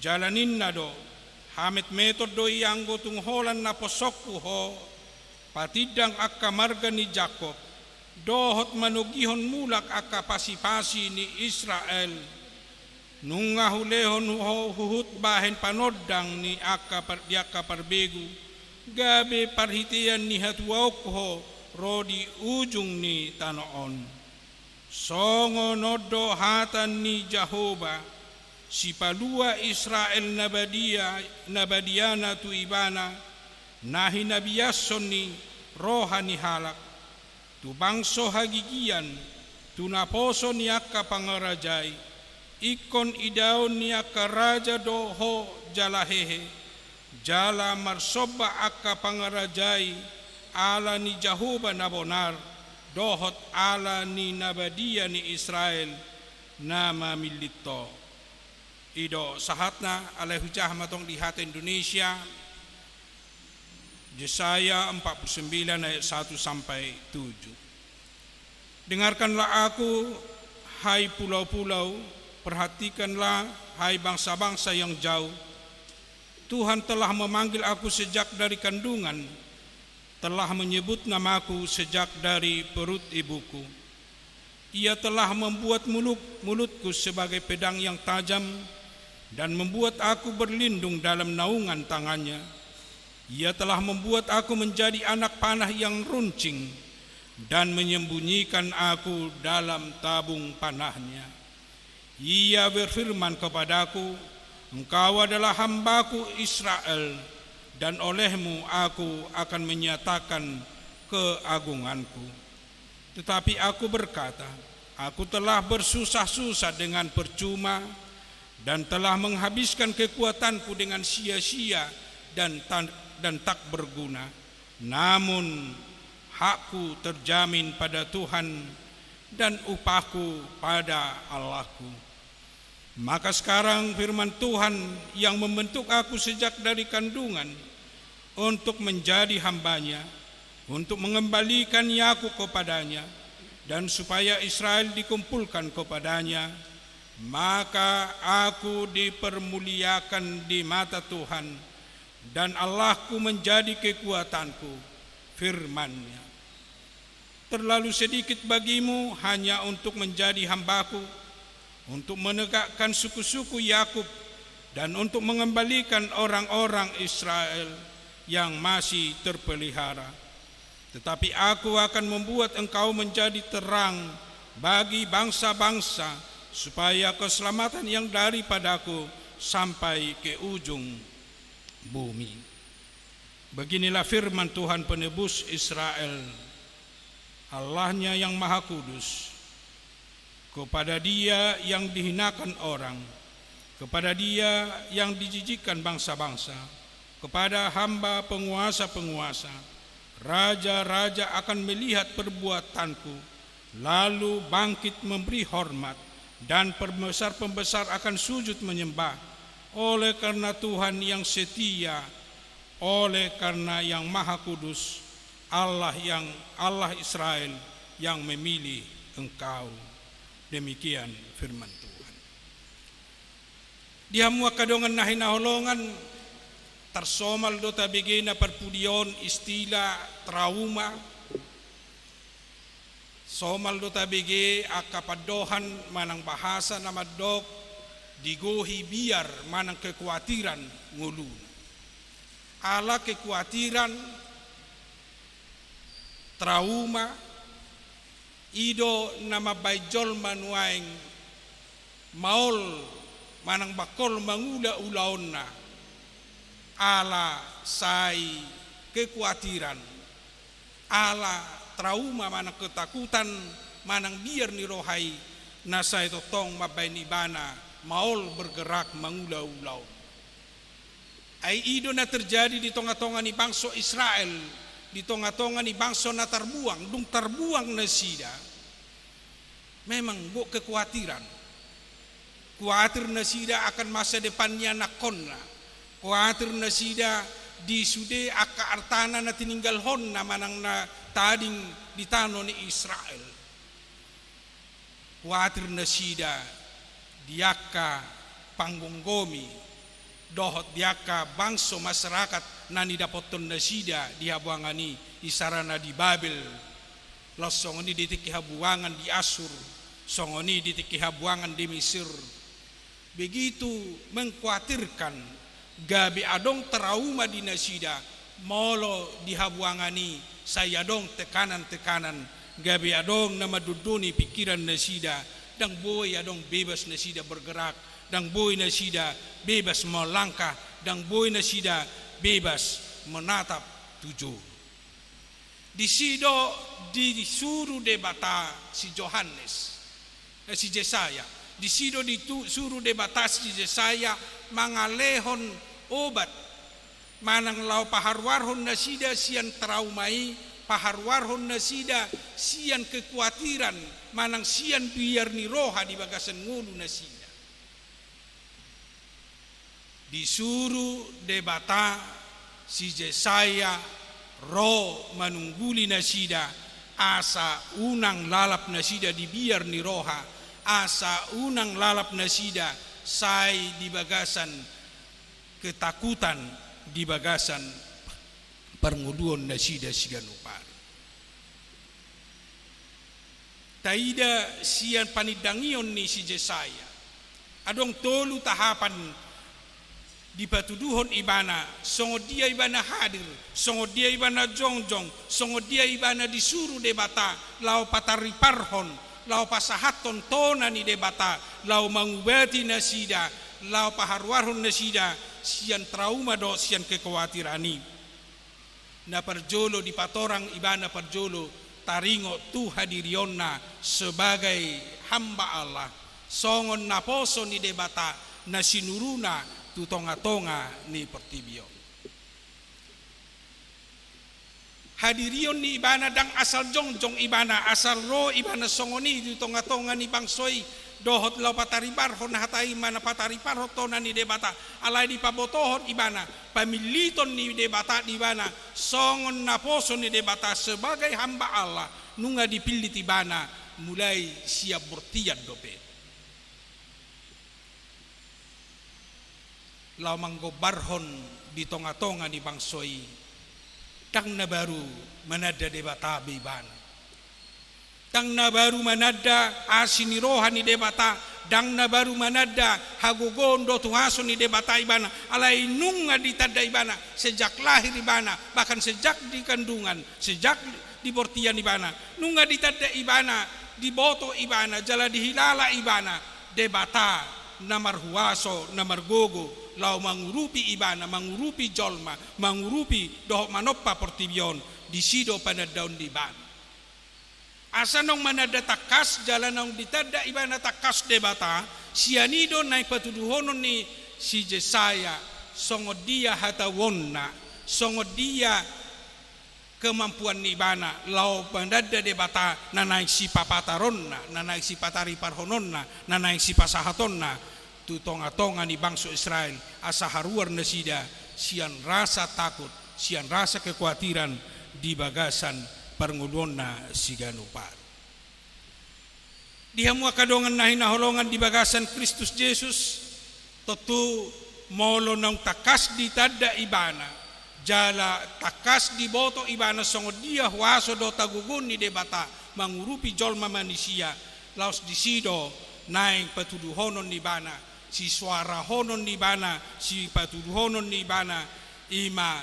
jalanin nado Hamit metod do ianggo tungholan na posokku ho patidang akka marga ni Jakob dohot manugihon mulak akka pasi-pasi ni Israel nunga hulehon ho huhut bahen panodang ni akka diaka parbegu gabe parhitian ni hatuauk ho rodi ujung ni tanoon songo nodo hatan ni Jahova si palua Israel nabadiana tu ibana nahi nabiyason ni rohani halak tu bangso hagigian, tu naposo niaka pangarajai, ikon idaon niaka raja doho jalahehe, jala marsoba akka pangarajai, ala ni Jahuba nabonar, dohot ala ni nabadia ni Israel, nama milito. Ido sahatna alai hujah matong di hati Indonesia, Yesaya 49 ayat 1 sampai 7. Dengarkanlah aku, hai pulau-pulau, perhatikanlah, hai bangsa-bangsa yang jauh. Tuhan telah memanggil aku sejak dari kandungan, telah menyebut namaku sejak dari perut ibuku. Ia telah membuat mulutku sebagai pedang yang tajam dan membuat aku berlindung dalam naungan tangannya. Ia telah membuat aku menjadi anak panah yang runcing dan menyembunyikan aku dalam tabung panahnya. Ia berfirman kepadaku, engkau adalah hambaku Israel, dan olehmu aku akan menyatakan keagunganku. Tetapi aku berkata, aku telah bersusah-susah dengan percuma dan telah menghabiskan kekuatanku dengan sia-sia dan tak berguna. Namun hakku terjamin pada Tuhan dan upahku pada Allahku. Maka sekarang firman Tuhan yang membentuk aku sejak dari kandungan untuk menjadi hambanya, untuk mengembalikan Yakub kepadanya, dan supaya Israel dikumpulkan kepadanya, maka aku dipermuliakan di mata Tuhan, dan Allahku menjadi kekuatanku, firman-Nya. Terlalu sedikit bagimu hanya untuk menjadi hambaku, untuk menegakkan suku-suku Yakub, dan untuk mengembalikan orang-orang Israel yang masih terpelihara. Tetapi aku akan membuat engkau menjadi terang bagi bangsa-bangsa, supaya keselamatan yang daripadaku sampai ke ujung bumi. Beginilah firman Tuhan penebus Israel, Allahnya yang Maha Kudus, kepada Dia yang dihinakan orang, kepada Dia yang dijijikkan bangsa-bangsa, kepada hamba penguasa-penguasa, raja-raja akan melihat perbuatanku, lalu bangkit memberi hormat, dan pembesar-pembesar akan sujud menyembah, oleh karena Tuhan yang setia, oleh karena yang Maha Kudus, Allah Israel yang memilih engkau. Demikian firman Tuhan. Dia mua kadongan nahin naholongan tarsomal do tabigay na perpudion istilah trauma, somal do tabigay akapadohan manang bahasa na madok digohi biar manang kekhawatiran ngulu. Ala kekhawatiran, trauma, ido na mabayjol manuaing maol manang bakol mangula-ulaon na ala say kekhawatiran, ala trauma manang ketakutan manang biar ni rohai na say totong mabay ni bana maol bergerak mangula-ulaon. Ay ido na terjadi di tonga-tonga ni bangsa Israel, di tonga-tonga ni bangsa na tarbuang, dung tarbuang na sida. Memang bu kekhawatiran. Khawatir na sida akan masa depannya na konna. Khawatir na sida di sude aka artana na tininggal hon na manang na tading di tano ni Israel. Khawatir na sida diaka panggunggomi, dohot diaka bangso masyarakat na nidapoton na sida dihabuangani isarana di Babel, losongoni ditikihabuangan di Asur, songoni ditikihabuangan di Mesir. Begitu mengkhawatirkan gabi adong trauma di nasida, molo dihabuangani saya dong tekanan-tekanan, gabi adong na maduduni pikiran nasida, dang boy adong bebas nasida bergerak, dang boy nasida bebas melangkah, dang boy nasida bebas menatap tujuh. Di sido disuruh debata si Yohanes, si Yesaya. Di sido disuruh debata si Yesaya mangalehon obat manang lau paharwarhon na sida sian traumai, paharwarhon na sida sian kekhawatiran manang sian biar ni roha di bagasan ngulu na sida. Disuruh debata si Yesaya ro manungguli na sida asa unang lalap na sida di biar ni roha, asa unang lalap na sida say di bagasan ketakutan, di bagasan panguluan na sida siganupar. Taida sian panidangion ni si Yesaya. Adong tolu tahapan di patuduhon ibana, songod dia ibana hadir, songod dia ibana jongjong, songod dia ibana disuruh debata, lau patariparhon, lau pasahaton tona ni debata, lau mangubati nasida, lau paharwarhon nasida, sian trauma do sian kekhawatiran na perjolo di patorang ibana perjolo taringo tu hadirionna sebagai hamba Allah, songon naposo ni debata na sinuruna tu tonga-tonga ni pertibio. Hadirion ni ibana dang asal jongjong ibana, asal ro ibana songoni tu tonga-tonga ni bangsoi dohot lau pataripar hon hatai mana pataripar hotona ni debata alai di pabotohon ibana pamiliton ni debata di bana songon naposo ni debata sebagai hamba Allah nunga dipilih tibana mulai siap bertiat dope. Lau manggobarhon di tonga-tonga di bangsoi tang na baru manada debata bibana, tang na baru manada asini rohan ni debata, dang na baru manada hagogondo tuhaso ni debata ibana alai nunga ditada ibana sejak lahir ibana, bahkan sejak di kandungan, sejak di bortian ibana nunga ditada ibana, diboto ibana, jala dihilala ibana debata namar huaso namar gogo lau mangurupi ibana, mangurupi jolma, mangurupi dohok manoppa portibion di sido pada daun di bana. Asanong manada takas jalanong ditada ibana takas debata sianido nai patuduhonon ni si Yesaya songod dia hatawonna, songod dia kemampuan ni ibana lau mandada debata nanai si papataronna, nanai si patariparhononna, nanai si pasahatonna tu tonga-tonga ni bangsa Israel asa haruar nasida sian rasa takut, sian rasa kekhawatiran di bagasan parngulonna siganupar. Di hamua kadongan nahi naholongan di bagasan Kristus Yesus totu molo nang takas di tada ibana jala takas di boto ibana songod dia huaso do tagugun ni debata mangurupi jolma manusia laos di sido naik patuduhonon ni bana si suara honon ni bana, si patuduhonon ni bana, ima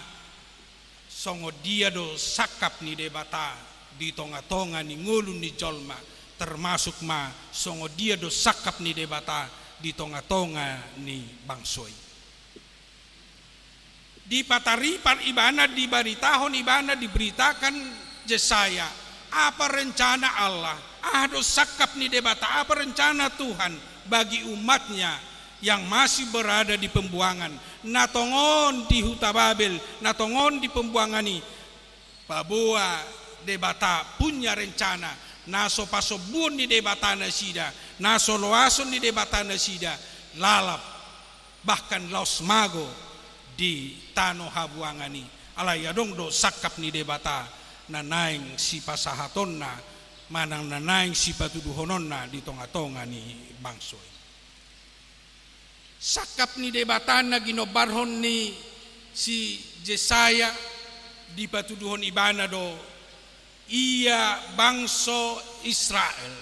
songo dia do sakap ni debata di tonga-tonga ni ngulun ni jolma, termasuk ma songo dia do sakap ni debata di tonga-tonga ni bangsoi. Di pataripar ibana, di baritahon ibana diberitakan Yesaya, apa rencana Allah, do sakap ni debata, apa rencana Tuhan bagi umatnya yang masih berada di pembuangan, natongon di huta Babel, natongon di pembuangan ini, Babua debata punya rencana, naso pasobun di debata nasida, naso loason di debata nasida, lalap bahkan laos mago di tano habuangan ini, alai adong do sakap ni debata, nanaing si pasahatonna, manang nanaing si patuduhononna di tonga-tonga ni bangsoi. Sakap ni debatan na ginobarhon ni si Yesaya di patuduhon ibana do ia bangso Israel,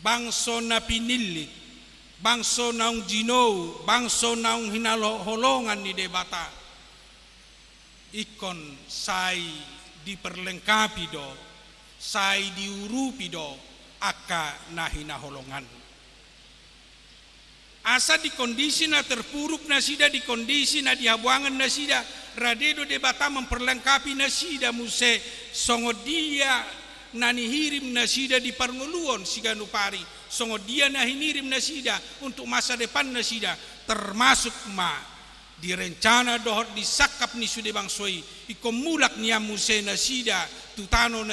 bangso na pinilit, bangso naung jinou, bangso naung hinaholongan ni debata ikon say diperlengkapi do, say diurupi do aka na hinaholongan. Asa di kondisi na terpuruk na sida, di kondisi na dihabuangan na sida, radedo debata memperlengkapi nasida muse songo dia nani hirim nasida di parnguluon siganupari songo dia nahi nirim nasida untuk masa depan nasida termasuk direncana dohot disakap ni sude bangsoi ikomulak niam muse nasida tutano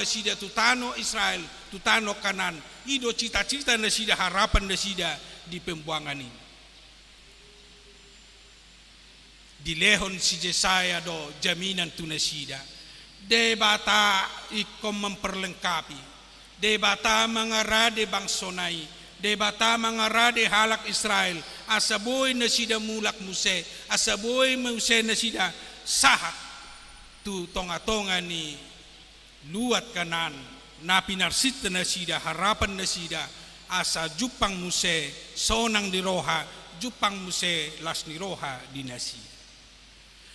Israel tutano Kanan ido cita-cita nasida harapan nasida di pembuangan ini di lehon si Jesaya do jaminan tu nasida debata ikom memperlengkapi debata mengarade bangsonai debata mengarade halak Israel asaboy nasida mulak muse asaboy muse nasida sahat tu tonga-tonga ni luat Kanan napi narsit nasida harapan nasida asa jupang muse sonang di roha jupang muse las ni roha di nasida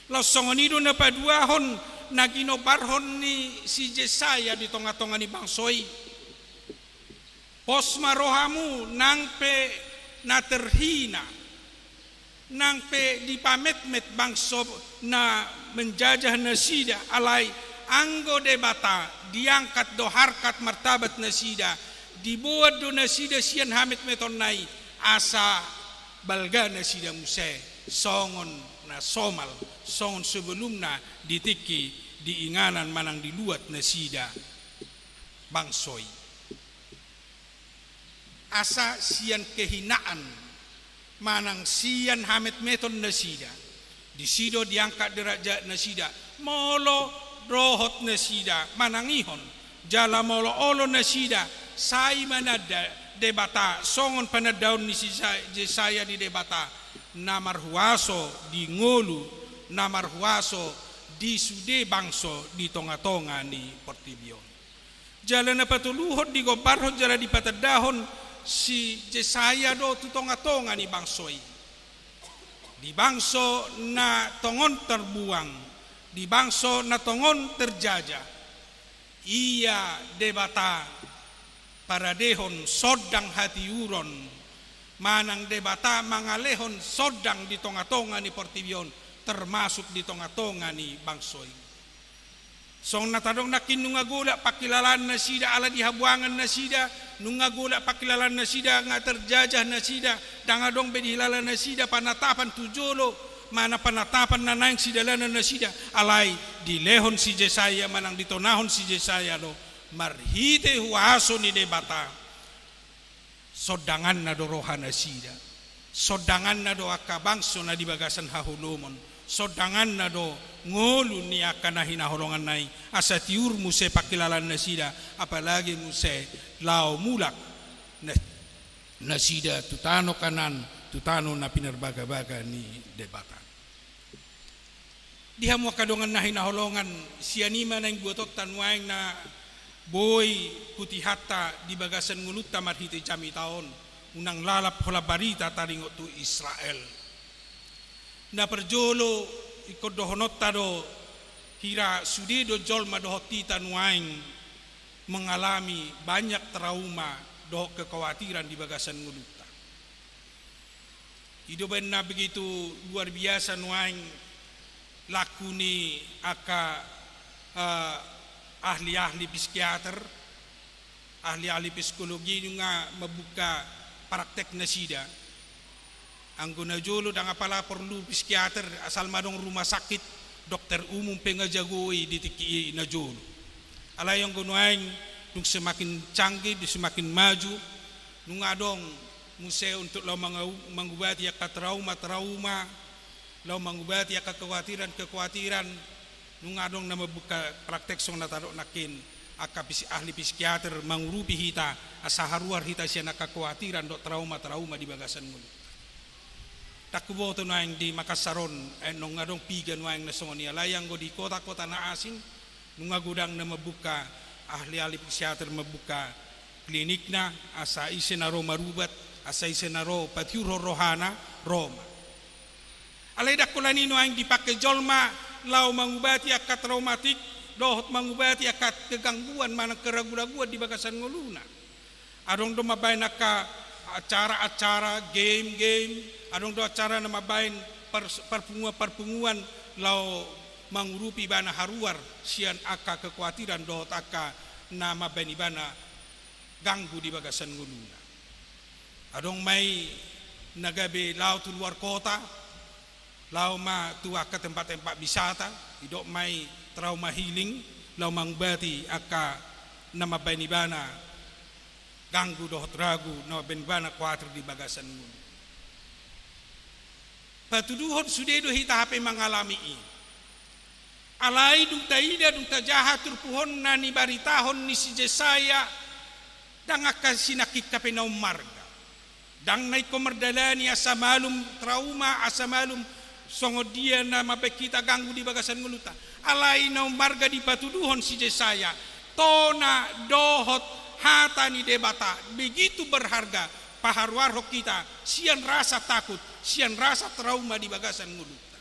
lo songonido na paduahon nagino barhon ni si Jesaya di tonga-tonga ni bangsoi posma rohamu nangpe na terhina nangpe dipamet-met bangso na menjajah nasida alai anggo debata diangkat do harkat martabat nasida dibuat do nasida sian hamit metonai asa balga nasida muse songon na somal songon sebelumna ditiki diinganan manang diluat nasida bangsoi asa sian kehinaan manang sian hamit meton nasida disido diangkat derajat nasida molo rohot nasida manangihon jala molo olo nasida sai manada debata songon panadaun ni si Jesaya di debata namarhuaso di ngolu namarhuaso di sude bangso di tonga-tonga ni Portibion jalan apa tuluhot di gobarhot jala di patadahon si Jesaya do tu tonga-tonga ni bangsoi di bangso na tongon terbuang di bangso na tongon terjajah ia debata para dehon sodang hati uron manang debata mangalehon sodang di tonga-tonga ni Portibion termasuk di tonga-tonga ni bangsoi song natadong nakin nungagula pakilalan nasida ala dihabuangan nasida nungagula pakilalan nasida nga terjajah nasida dangadong bedihilalan nasida panatapan tujolo mana panatapan nanaing sidalanan nasida alai di lehon si Jesaya manang ditonahon si Jesaya lo marhite huaso ni debata sodangan na do roha nasida sodangan na do akabangso na di bagasan hahulumon sodangan na do ngolu ni akan hinaholongan nai asa tiur muse pakilalan nasida apalagi muse lao mulak nasida tutano Kanan tutano na pinarbaga-baga ni debata dihamu kadongan na hinaholongan sianima na yung buotot tanwaing na boy putih hatta di bagasan ngulut tamar hiti jami taon unang lalap hola barita taringot tu Israel na perjolo ikut dohonot tado hira sudido jolma dohoti tanwaing mengalami banyak trauma doh kekhawatiran di bagasan ngulut hidup na begitu luar biasa nuaing lakuni aka ahli-ahli psikiater, ahli-ahli psikologi nga membuka praktek nasida. Anggo najolo dang apala perlu psikiater asal madong rumah sakit dokter umum pengajagoi ditiki najolo. Alayong gunuaing nung semakin canggih, semakin maju, nung adong museo untuk lo mengobati ya trauma, lo mengobati ya kekhawatiran, nung adong na mabuka praktek song nataro nakin aka ahli psikiater mangurupi hita asa haruar hita siya nakakhawatiran do trauma di bagasan mo. Takubo to naing di Makasaron nung adong pigan waing na songonia layang go di kota-kota na asin nung agudang na mabuka ahli psikiater mabuka klinik na asa isenaro marubat asa isenaro patiuro rohana Roma. Alay dakulanino ang dipakai jolma lau mangubati akat traumatik dohot mangubati akat kegangguan mana keraguan di bagasan ngoluna. Adong do mabain aka acara-acara game adong do acara na mabain perpunguan lau mangurupi bana haruar sian aka kekhawatiran dohot aka nama bani bana ganggu di bagasan nguluna. Adong mai nagabe lau tu luar kota, lau ma tua ke tempat-tempat wisata, idok mai trauma healing, lau mangbati aka nama bani bana ganggu dohot ragu nama bani bana khawatir di bagasan nguluna. Patuduhon sudedo hita hape mengalami ini. Alai dung taida dung tajaha turpuhon nani baritahon ni si Jesaya dang akasinakik kape na umarga. Dang nai komerdalani asa malum trauma asa malum songodia na mapekita ganggu di bagasan nguluta. Alai na umarga di patuduhon si Jesaya. Tona dohot hata ni debata begitu berharga paharwarho kita sian rasa takut sian rasa trauma di bagasan nguluta.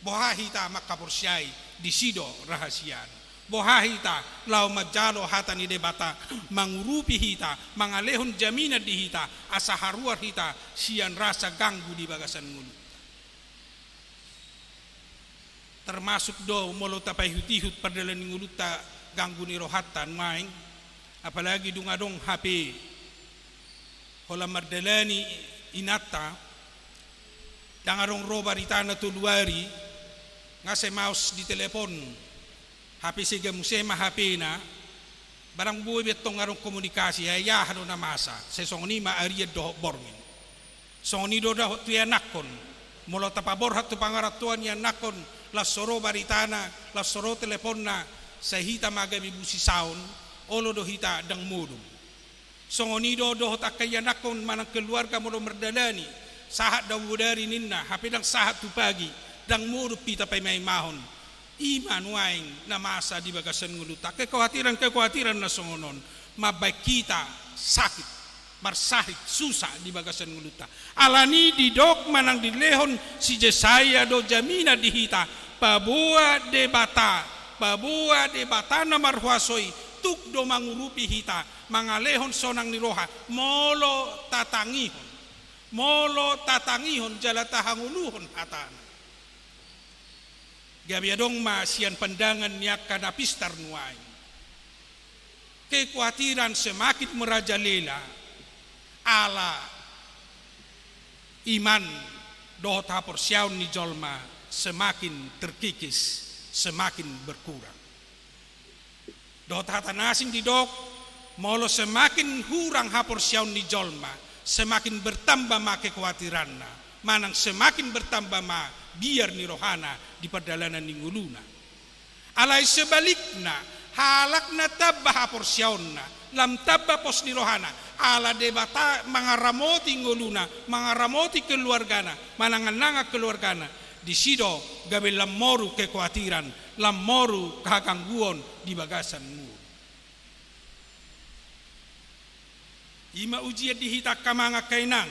Bohahita makaporsyai di sido rahasian. Bohahita lau majalo hata ni debata mangurupi hita mangalehon jamina di hita asa haruar hita sian rasa ganggu di bagasan nguluta. Termasuk do molo tapai hutihut perdalan nguluta ganggu ni rohatan maing apalagi dungadong HP hola mardalani inata dangarong roba ritana tu luari ngase mouse di telepon HP siga musema HP na barang buwi betong arong komunikasi ya hano na masa sesong ni maaria do borngin song ni do da tuya nakon molo tapabor hatu pangaratuan ya nakon la soro baritana la soro telepon na sahita magabi busi saun olo do hita dang mudum songonido dohot akayanakon manang keluarga molo merdalani sahat dawudari ninna hape dang sahat tu pagi dang murup pita pay may mahon iman waing na masa di bagasan nguluta kekhawatiran na songonon mabay kita sakit marsahit susah di bagasan nguluta alani di dok manang dilehon si Jesaya do jamina dihita babua debata na marhuasoi tuk do mangurupi hita mangalehon sonang ni roha molo tatangihon jalatahanguluhon hatana gabiadong masian pandangan niak kanapistar nuay kekhawatiran semakin merajalela ala iman dohot haporsyaun ni jolma semakin terkikis semakin berkurang. Dohot hatan asing di dok molo semakin hurang haporsyaun ni jolma semakin bertambah ma kekhawatiranna manang semakin bertambah ma biar ni rohana di perdalanan ni nguluna alai sebalikna halakna tabah haporsyaunna lam tabah pos ni rohana ala debata mangaramoti nguluna mangaramoti keluargana manangananga keluargana di sido gabe lamoru kekhawatiran lamoru kagangguan di bagasan ngulu ima ujian dihita kamanga kainang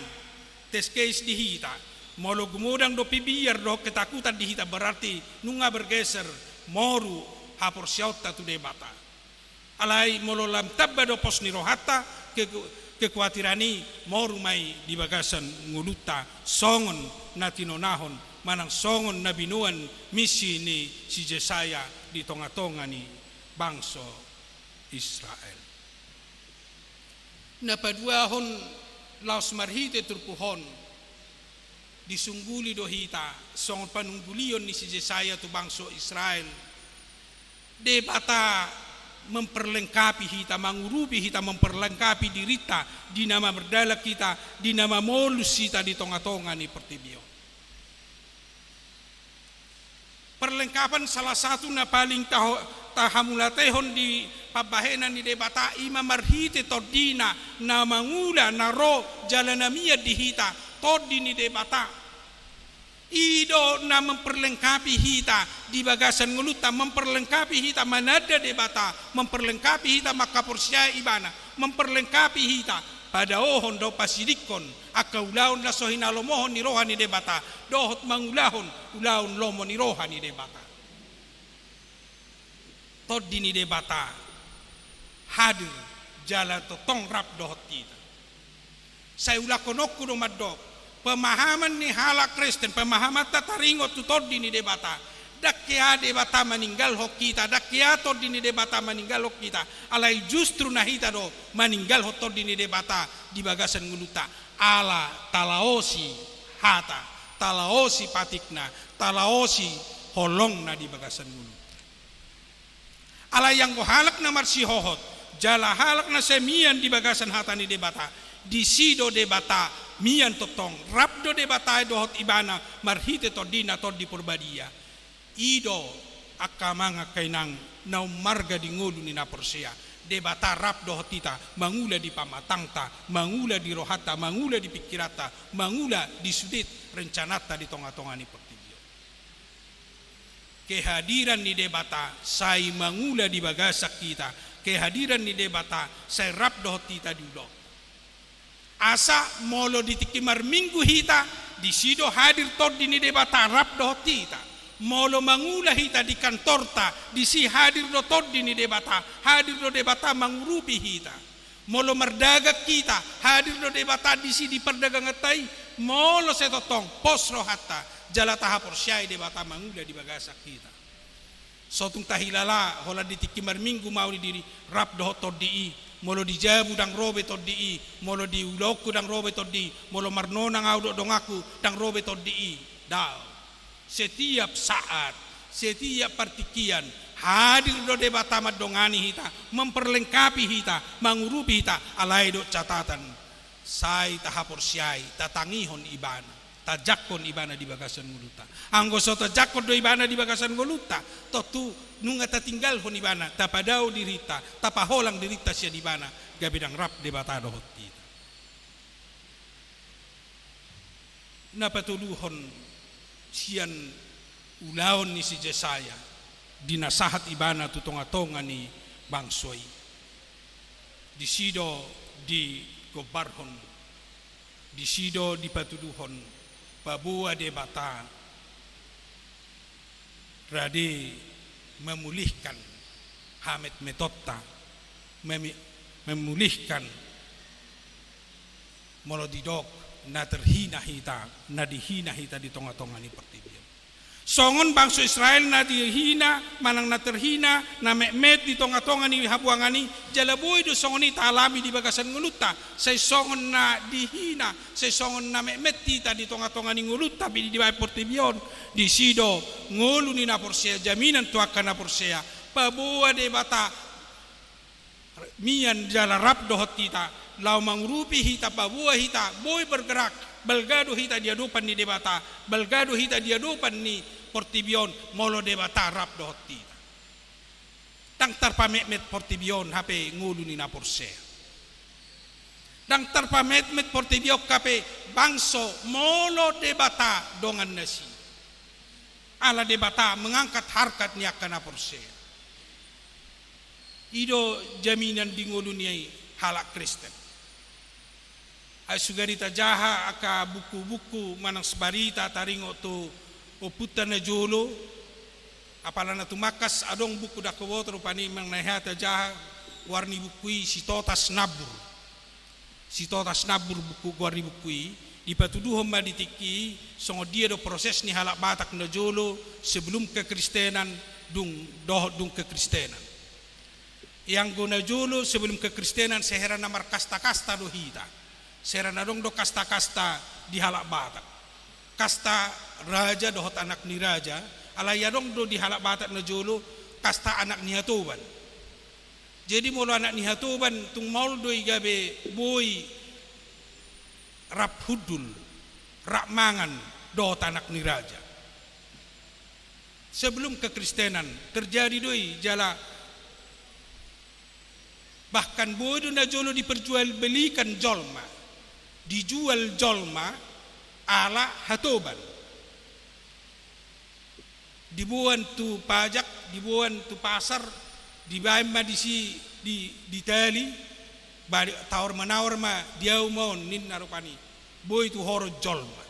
tes case dihita molo gumudang do pibiar do ketakutan dihita berarti nunga bergeser moru haporsyautta tu debata alai molo lam tabba do pos nirohata kekhwatirani moru mai di bagasan nguluta songon natinonahon manang songon nabinuan misi ni si Jesaya di tonga-tonga ni bangsa Israel. Napaduahon laos marhite turpuhon disungguli do hita songon panunggulion ni si Jesaya tu bangsa Israel. Debata memperlengkapi hita, mangurupi hita, memperlengkapi dirita di nama berdala kita, di nama molus hita di tonga-tonga ni pertibio. Perlengkapan salah satu na paling tahamulatehon di pabahenan ni debata ima marhite todina na mangula na ro jalanamia dihita todi ni debata ido na memperlengkapi hita di bagasan nguluta memperlengkapi hita manada debata memperlengkapi hita makaporsya ibana memperlengkapi hita pada ohon do pasidikon akaulaon la sohina lomohon ni rohani debata dohot mangulahon ulaon lomo ni rohani debata todi ni debata hadir jala to tongrap dohot kita saya ulakonokku do madok pemahaman ni halak Kristen pemahaman tataringo tu todi ni debata Dakya de bata meninggal hok kita, dakya to dini de bata meninggal hok kita. Alai justru nahita do meninggal hok to dini de bata di bagasan nguluta. Ala talaosi hata, talaosi patikna, talaosi holong na di bagasan nguluta. Ala yang ko halak na marsi hohot, jala halak na semian di bagasan hata ni de bata. Di sido de bata mian totong, rabdo de bata dohot ibana marhite to dina to di purbadia. Ido akamanga kainang nau marga di ngulu ni na Persea de bata rap dohot tita mangula di pamatangta, mangula di rohata, mangula di pikirata, mangula di sudit rencanata di tonga-tonga ni pertibio. Kehadiran ni de bata sai mangula di bagasak kita, kehadiran ni de bata sai rap dohot tita diulo. Asa molo di tikimar minggu hita di sido hadir tod di ni de bata rap dohot tita. Molo mangula hita di kantorta di si hadir do tod di ni de bata, hadir do de bata mangurupi hita. Molo merdagak kita hadir do de bata di si di perdagangatai, molo setotong posro hatta jala tahapor syai de bata mangula di bagasak kita. Sotung tahilala hola di tikimar minggu mau di diri rap dohot tod di molo di jabu dang robe tod di molo di uloku dang robe tod di molo marnona ngaudo dongaku dang robe tod di dao. Setiap saat, setiap partikian hadir do de bata madongani hita, memperlengkapi hita, mangurupi hita, alai do catatan. Sai tahapor syai, tatangihon ibana, tajakon ibana di bagasan nguluta. Anggo so tajakon do ibana di bagasan nguluta, totu nunga tatinggal hon ibana, tapadau dirita, tapaholang dirita siya di bana, gabidang rap de bata do hotita. Napatuluhon sian ulaon ni si Jesaya dinasahat ibana tutonga-tonga ni bangsoi di sido di gobarhon di sido di patuduhon babua de bata rade memulihkan Hamet Metotta memulihkan molodidok na terhina hita, na dihina hita di tonga-tonga ni pertibian. Songon bangsa Israel na dihina, manang na terhina, na mekmet di tonga-tonga ni habuangani, jalaboy do songon ita alami di bagasan nguluta, say songon na dihina, say songon na mekmet tita di tonga-tonga ni nguluta, bidi di bay pertibian, di sido ngulu ni na Persea, jaminan tuaka na Persea, pabua de bata, mian jala rap dohot tita, lau mangurupi hita pabua hita boy bergerak belgado hita diadupan ni debata belgado hita diadupan ni portibion molo debata rap dohot tita tang tarpamet portibion hape ngulu ni na Persea tang tarpamet portibio kape bangso molo debata dongan nasi ala debata mengangkat harkat ni akan na Persea ido jaminan di ngulu ni halak Kristen sugarita jaha aka buku-buku manang sebarita taringo tu oputan na jolo apala na tumakas adong buku dakowo rupani mang nahata jaha warni bukui si totas nabur buku warni bukui di patuduhom maditiki songo dia do proses ni halak batak na jolo sebelum kekristenan dung kekristenan yang guna jolo sebelum kekristenan sehera namar kasta-kasta do hita serana dong do kasta-kasta di halak batak kasta raja dohot anak ni raja alaya dong do di halak batak na jolo kasta anak ni hatuban jadi mulu anak ni hatuban tung maul do igabe boy rap hudul rap mangan dohot anak ni raja sebelum kekristenan terjadi doi jala bahkan boy do na jolo diperjualbelikan jolma dijual jolma ala hatoban dibuan tu pajak dibuan tu pasar dibayar di tali bari tawar menawar ma dia mau nin narupani boy tu horo jolma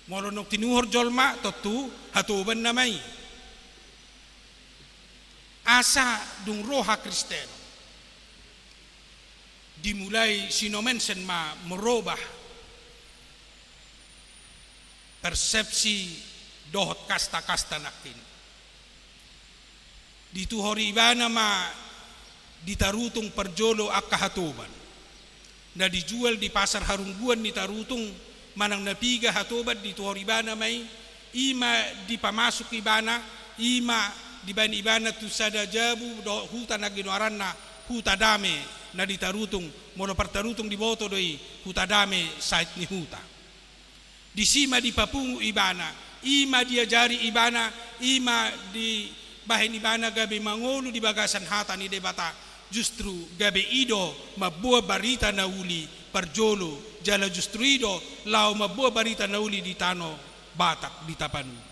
molo nok tinuhor jolma totu hatoban namai asa dung roha Kristen dimulai sinomensen ma merubah persepsi dohot kasta-kasta nakin di tuhori ibana ma ditarutung perjolo akahatoban na dijual di pasar Harungguan ni tarutung manang napiga hatoban di tuhori ibana may ima dipamasuk ibana ima di ban ibana tu sada jabu do huta na ginoaran na huta dame na ditarutung molo partarutung di boto doi huta dame sait ni huta di sima di papungu ibana ima diajari ibana ima di bahin ibana gabe mangolu di bagasan hata ni debata justru gabe ido mabua barita na uli parjolo jala justru ido lau mabua barita na uli di tano Batak di Tapanu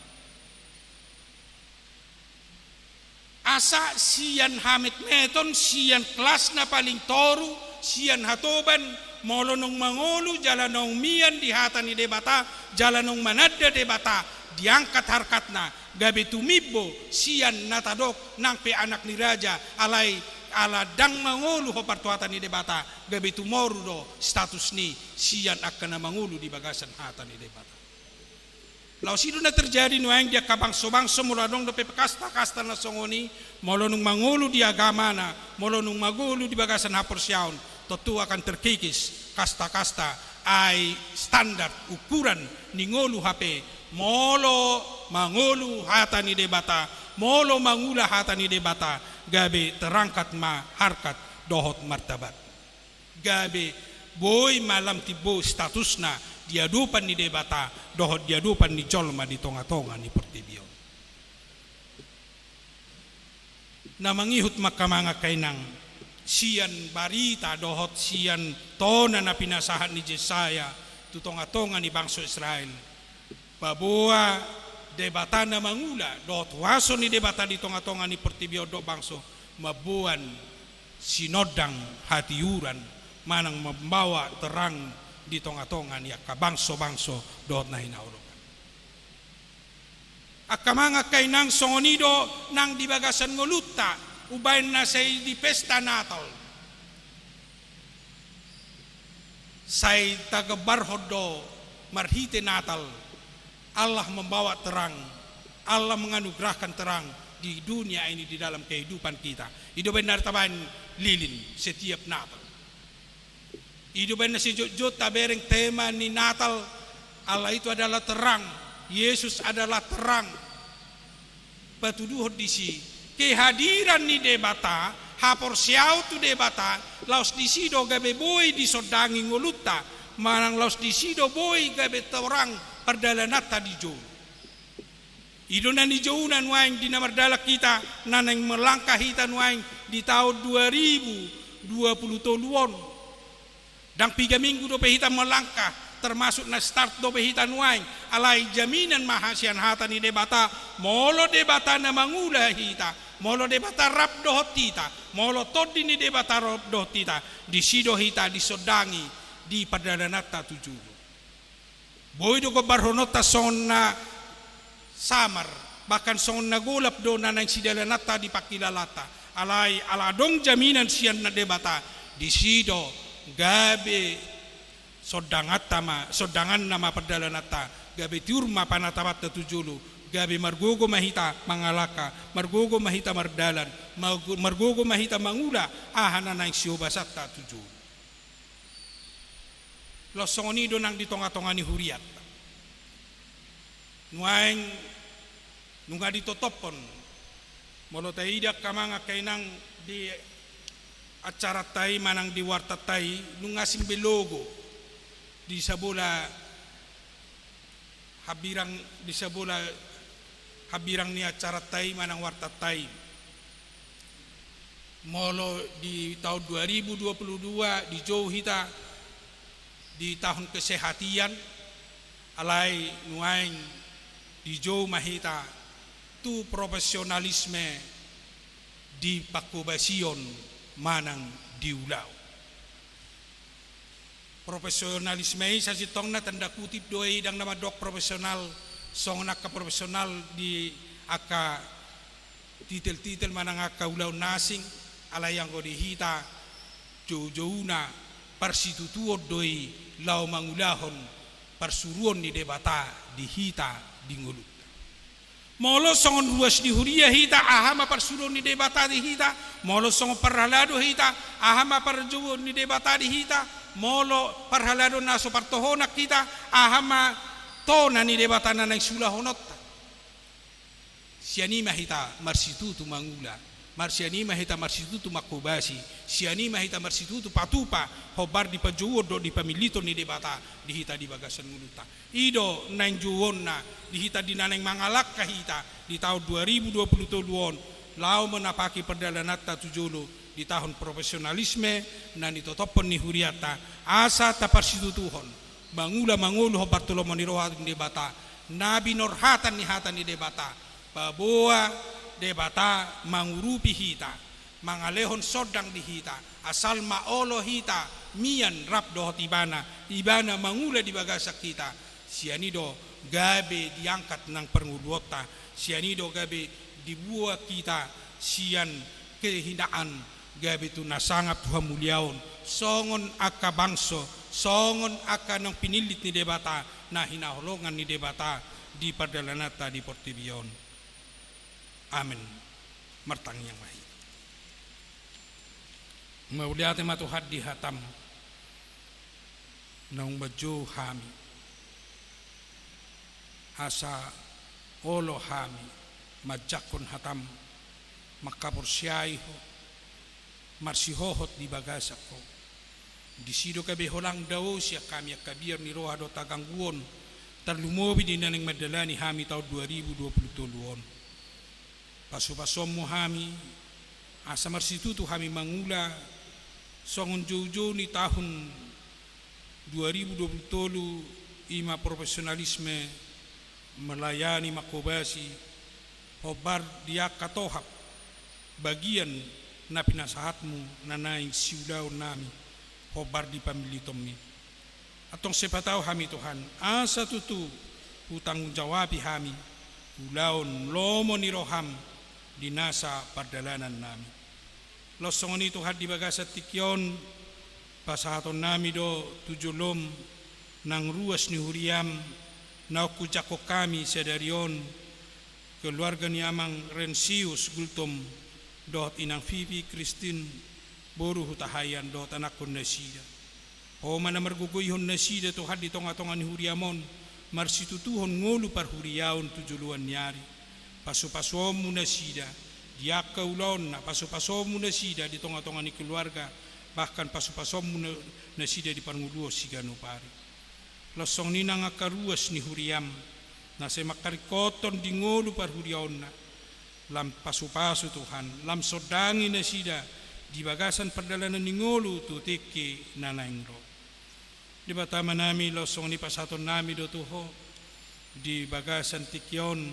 asa sian hamit meton sian kelas na paling toru sian hatoban molonong mangolu jalanong mian di hata ni debata jalanong manada debata diangkat harkatna gabe tumibbo sian natadok nang pe anak ni raja alai ala dang mangulu ho partuatan ni debata gabe tumoru do status ni sian akan mangulu di bagasan hata ni debata lau sido na terjadi nuang dia kabang sobang semuladong do pe kasta na songoni molonung mangulu di agama na molonung magulu di bagasan hapor siaun tentu akan terkikis kasta ai standar ukuran ningolu HP molo mangulu hata ni debata molo mangula hata ni debata gabe terangkat ma harkat dohot martabat gabe boy malam tibo statusna diadupan ni debata dohot diadupan ni colma di tonga-tonga ni pertibion na mangihut makamanga kainang sian barita dohot sian tona na pinasahan ni Jesaya tu tonga-tonga ni bangsa Israel babua debata na mangula dohot waso ni debata di tonga-tonga ni pertibio do bangso mabuan sinodang hatiuran manang membawa terang di tonga-tonga ni akabangso-bangso dohot na hinaurokan akamanga kainang songonido nang dibagasan ngolutta ubain na say di pesta Natal say tagabarhod do marhite Natal Allah membawa terang Allah menganugerahkan terang di dunia ini di dalam kehidupan kita hidup benar taban lilin setiap Natal hidup benar sejut tabereng tema ni Natal Allah itu adalah terang Yesus adalah terang patuduh disi kehadiran ni debata hapor siau tu debata laos disido gabe boy disodangi ngoluta manang laos disido boy gabe terang perdalanata di jo idonan di jounan waing di namardala kita nanang melangkah hitan waing di tahun 2020 toluan dan 3 minggu do hitam melangkah termasuk na start do hitan waing alai jaminan mahasian hata ni debata molo debata na mangula hita molo debata rap dohot tita molo todi ni debata rap dohot tita di sido hita disodangi di perdalanata tujuh boy do ko barhonota son na samar bahkan son na gulap do na nang sidalanata di pakilalata alai aladong jaminan sian na debata di sido gabe sodangan nama perdalanata gabe tiurma panatabat tujulu gabe margogo mahita mangalaka margogo mahita mardalan margogo mahita mangula ahana nang siobasata tujulu losongoni do nang di tonga-tonga ni huriat nuaing nunga ditotopon molo taidak kamanga kainang di acara tai manang di warta tai nunga simbe logo di sabola habirang di sabola habirang ni acara tai manang warta tai molo di tahun 2022 di jauh hita di tahun kesehatian alai nuaing di jauh mahita tu profesionalisme di pakubasion manang diulau profesionalisme sa sitong na tanda kutip doy dang nama dok profesional song naka profesional di aka titel manang aka ulau nasing alayang ko dihita jo-jouna parsitutuod doy lau mangulahon parsuruon ni debata dihita di ngulut Molo songon ruas ni huria hita ahama par sulo ni debata di hita, molo songon parhalado hita ahama par juwo ni debata di hita, molo parhalado naso partohonak kita ahama tona ni debata na nang sula honota. Sianima hita marsitu tu mangula, marsianima hita marsitu tu makubasi, sianima hita marsitu tu patupa hobar di pajuwo do di pamilito ni debata di hita di bagasan muluta. Ido nang juwon na di hita di naneng mangalak kahita di tahun 2022 lau menapaki perdalanata tujulu di tahun profesionalisme na ditotopon ni huriata asa taparsitu tuhon mangula mangulu hobar tulo maniroha ni debata nabi norhatan ni hatan ni debata baboa debata mangurupi hita mangalehon sodang di hita asal maolo hita mian rap dohot ibana mangula di bagasak kita sianido gabe diangkat nang pengudota sianido gabe dibuat kita sian kehinaan gabe tu nasangat Tuhan muliaon songon aka bangso songon aka nang pinilit ni debata na hinaholongan ni debata di perdalanata di Portibion. Amin. Martang yang baik. Mauliate matuhad di hatam nang baju hami asa olo hami majakon hatam makapursyai ho marsihohot di bagasak ko disido kabe holang daw siya kami akabir ni roha do tagangguon tarlumobi di naneng madalani hami tahun 2022 paso-pasom mo hami asa marsitutu hami mangula songon jojo ni tahun 2023 ima profesionalisme melayani makobasi hobar dia katohap bagian na pinasahatmu na naing siudaw nami hobar di pamilitomi atong sepataw hami Tuhan asa tutu utang jawabi hami ulaon lomo ni roham di nasa pardalanan nami losongon itu had di bagasat tikyon pasahaton nami do tujulom nang ruas ni huriam na kujako kami sedarion keluarga ni amang Rensius Gultom dot inang Fifi Christine boru hutahayan dot anak kon nasida o mana marguguyhon nasida to had ditong atongan ni huriamon marsitutuhon ngolu par huriaon tujuluan nyari paso-paso mo nasida diak kaulon na paso-paso mo nasida ditong atongan ni keluarga bahkan paso-paso mo nasida di parnguluo sigano pare losong ni nang akaruas ni huriam na sa makarikoton di ngolu par huriaon na lam pasu-pasu Tuhan lam sodangi na sida di bagasan perdalanan ni ngolu tutiki nanaingro di batama nami losong ni pasaton nami do tuho di bagasan tikyon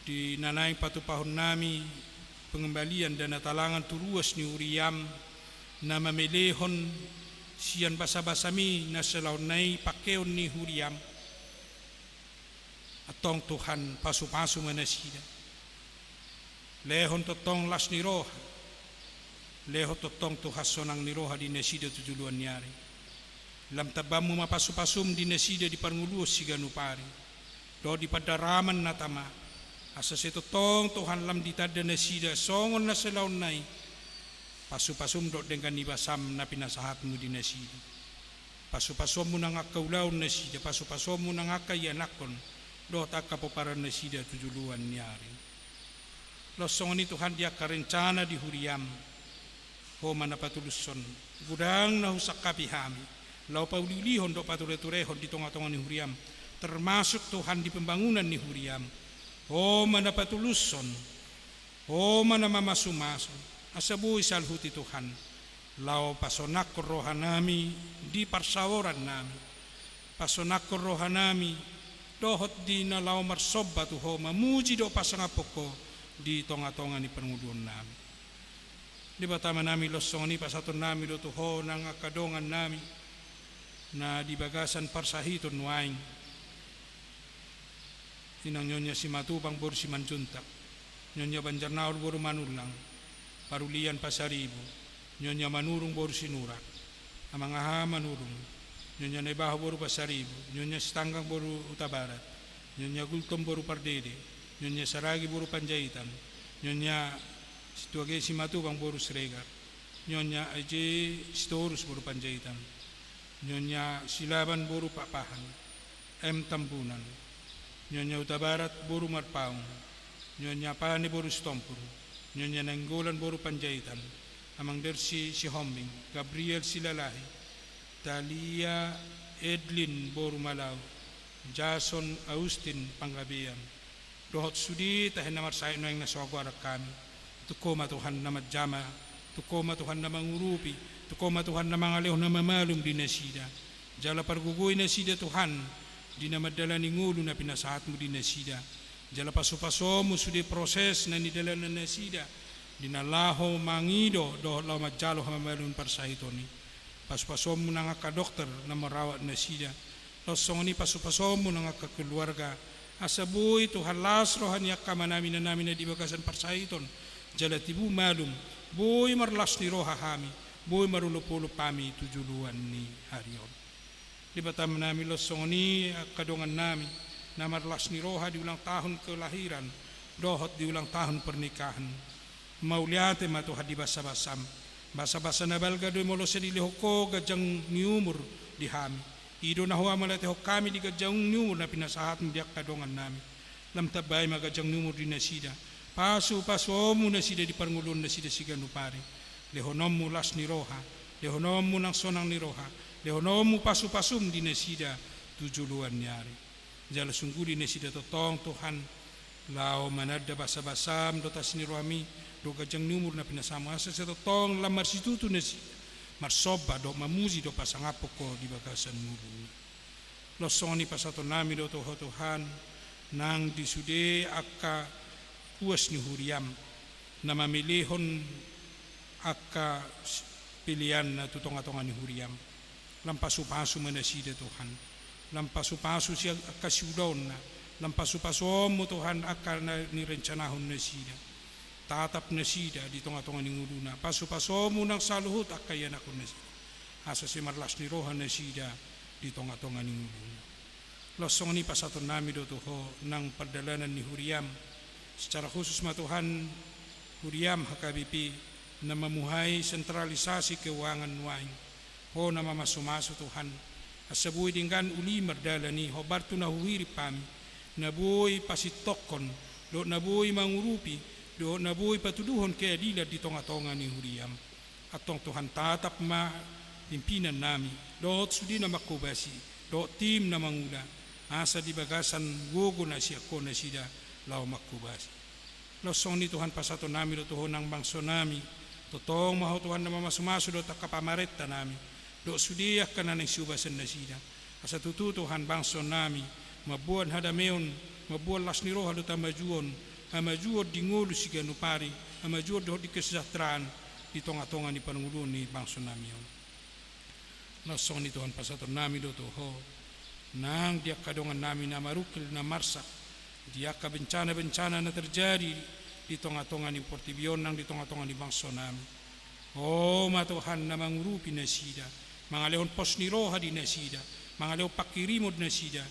di nanaing patupahon nami pengembalian dana talangan turuas ni huriam na mamelehon sian basa-basami na selaunay pakeon ni huriam atong Tuhan pasu-pasu manasida lehon totong las ni roha lehon totong tuhasonang ni roha di nasida tujuluan nyari lam tabamu mapasu-pasum di nasida di parnguluos siganu pari do di padaraman natama asa setotong Tuhan lam ditada nasida songon na selaunay pasu-pasum do dengan ibasam na pinasahatmu di nasida pasu-pasum mo nang akaulaon nasida pasu-pasum mo nang akayanakon do takapoparan nasida tujuluan nyari losong ni Tuhan dia karencana di huriam ho manapatuluson gudang na husak kapihami lau paulilihon do patureturehon di tonga-tonga ni huriam termasuk Tuhan di pembangunan ni huriam ho manapatuluson ho manamamasumason asabuhi salhuti Tuhan lau pasonak rohanami di parsaworan nami pasonak rohanami dohot di na lau marsobba tuho mamuji do pasangapoko di tonga-tonga ni penguduan nami di batama nami losong ni pasaton nami do tuho nang akadongan nami na di bagasan parsahiton waing inang nyonya si matubang bor si manjuntak nyonya banjarnaul bor manulang parulian pasaribu nyonya manurung bor si nurak amang aha manurung nyonya nebaho bor pasaribu nyonya setanggang bor utabarat nyonya Gultom bor pardede nyonya saragi boru panjaitan, nyonya situage simatubang boru sregar, nyonya aje sitorus boru panjaitan, nyonya silaban boru papahan, tambunan, nyonya utabarat boru marpaung, nyonya pane boru stompur, nyonya nanggolan boru panjaitan, amang dersi si hombing, Gabriel silalahi, Talia Edlin boru malau, Jason Austin panggabian, dohot sudi tahin namar sayo noeng nasogo arak kami, tukoma Tuhan na madjama, tukoma Tuhan na mangurupi, tukoma Tuhan na mangaleo na mamalum di nasida, jala pargugoy nasida Tuhan, di na madala ni ngulo na pinasahat mo di nasida, jala paso-paso mo sudi proses na nidala na nasida, di na laho mangido dohot lao madjalo hamamalum parsahito ni, paso-paso mo na nga ka-dokter na marawat nasida, losong ni paso-paso mo na nga keluarga, asabuy Tuhan lasro hanyak kama namin na di bagasan parsahiton, jala tibu malum, boy marlas ni roha hami, boy marulupulo pami tujuluan ni harion. Di batam namin losong ni kadongan namin, na marlas ni roha di ulang tahun kelahiran, dohot di ulang tahun pernikahan, mauliate matuhad di basa-basam, basa-basa na balga doy molo sa dilihoko gajang ni umur di hami. Ido na huwa malate ho kami di gajang numur na pinasahat mo diak kadongan namin. Lam tabay magajang numur di nasida. Paso mo nasida di parngulon nasida sigano pare. Lehonom mo las ni roha. Lehonom mo nang sonang ni roha. Lehonom mo paso-pasum di nasida tujuluan nyari. Jala sungguh di nasida totong Tuhan. Lao manada basa-basam dotas ni rohami. Do gajang numur na pinasama. Asa sa totong lamar situtu nasida. Marsoba do mamuzi do pasangapo ko di bagasan mulu. Losong ni pasato nami do toho Tuhan nang disude aka puas ni huriam na mamilihon aka pilihan na tutonga-tonga ni huriam. Lampasu-pasu manasida Tuhan. Lampasu-pasu siya aka siudon na. Lampasu-pasu mo Tuhan aka na nirencanahon na sida. Tatap na sida di tonga-tonga ni nguluna. Paso-paso mo ng saluhut akayan ako na sida. Asa si marlas ni roha na sida di tonga-tonga ni nguluna. Losong ni pasaton nami do toho ng perdalanan ni Huriam. Secara khusus matuhan Huriam hakabipi na mamuhay sentralisasi keuangan nuaing. Ho na mamasumaso Tuhan. Asabuhi dinggan uli merdala ni hobartu na huwiri pami. Nabuhi pasitokon. Do nabuhi mangurupi. Do nabuhay patuduhon kaya dilat di tonga-tonga ni Huriam. Atong Tuhan tatap ma pimpinan nami. Doot sudi na makubasi. Doot tim na mangula. Asa di bagasan gogo na siya ko na sida lao makubasi. Losong ni Tuhan pasato nami do tuhon ng bangso nami. Totong maho Tuhan na mamasumaso do takapamareta nami. Doot sudi ka na ng siubasan na sida. Asa tutu Tuhan bangso nami. Mabuan hadameon. Mabuan las ni roha do tamajuon. Amajuod di ngulu sigano pari, amajuod di kesejahteraan di tonga-tonga ni panungulun ni bangso nami yon. Nosong ni Tuhan pasator nami do toho, nang dia kadongan nami na marukil na marsak, dia ka bencana-bencana na terjadi di tonga-tonga ni Portibion nang di tonga-tonga ni bangso nami. Oh matuhan na mangurupi na sida, mga lehon pos ni roha di na sida, mga lehon pakirimod na sida,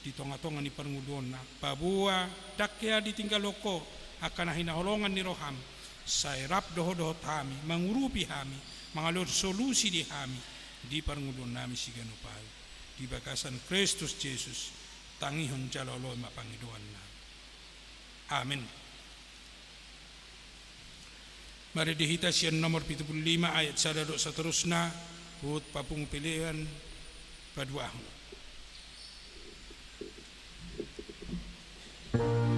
di tonga-tonga ni parngulon na pabua dakya ditinggal loko akan hinaholongan ni roham sairap doho-doho hami mangurupi hami mangalor solusi di hami di parngulon nami siganupay di bagasan Kristus Jesus tangihon jaloloy mapangiduan na. Amen. Mari dihita siya nomor 75 ayat 1 seterusnya hut papung pilihan paduahon. Namaste.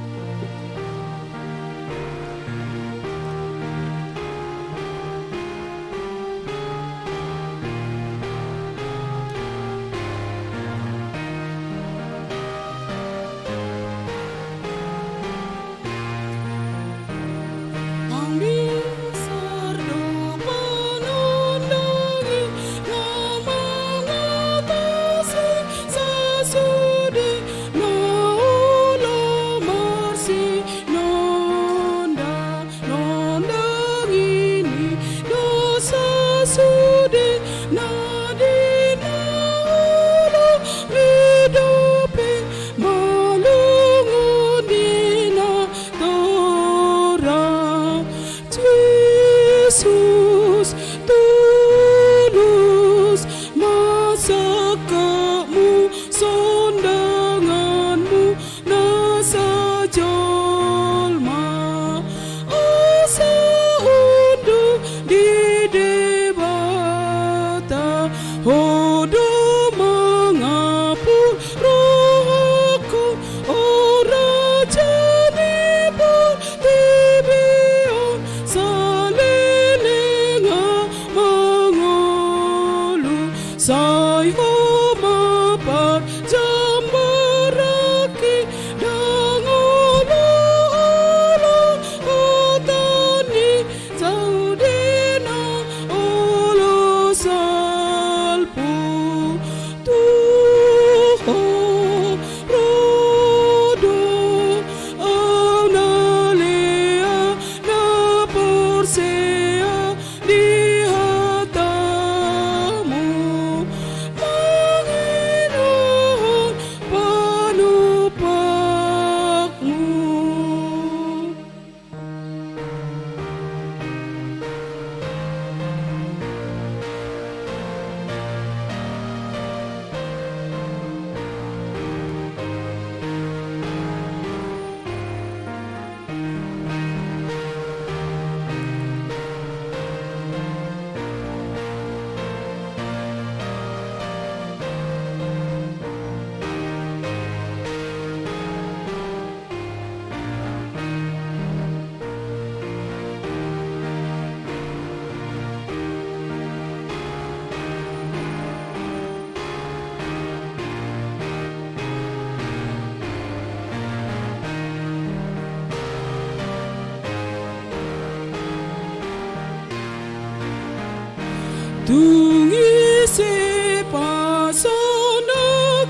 tungi se pasona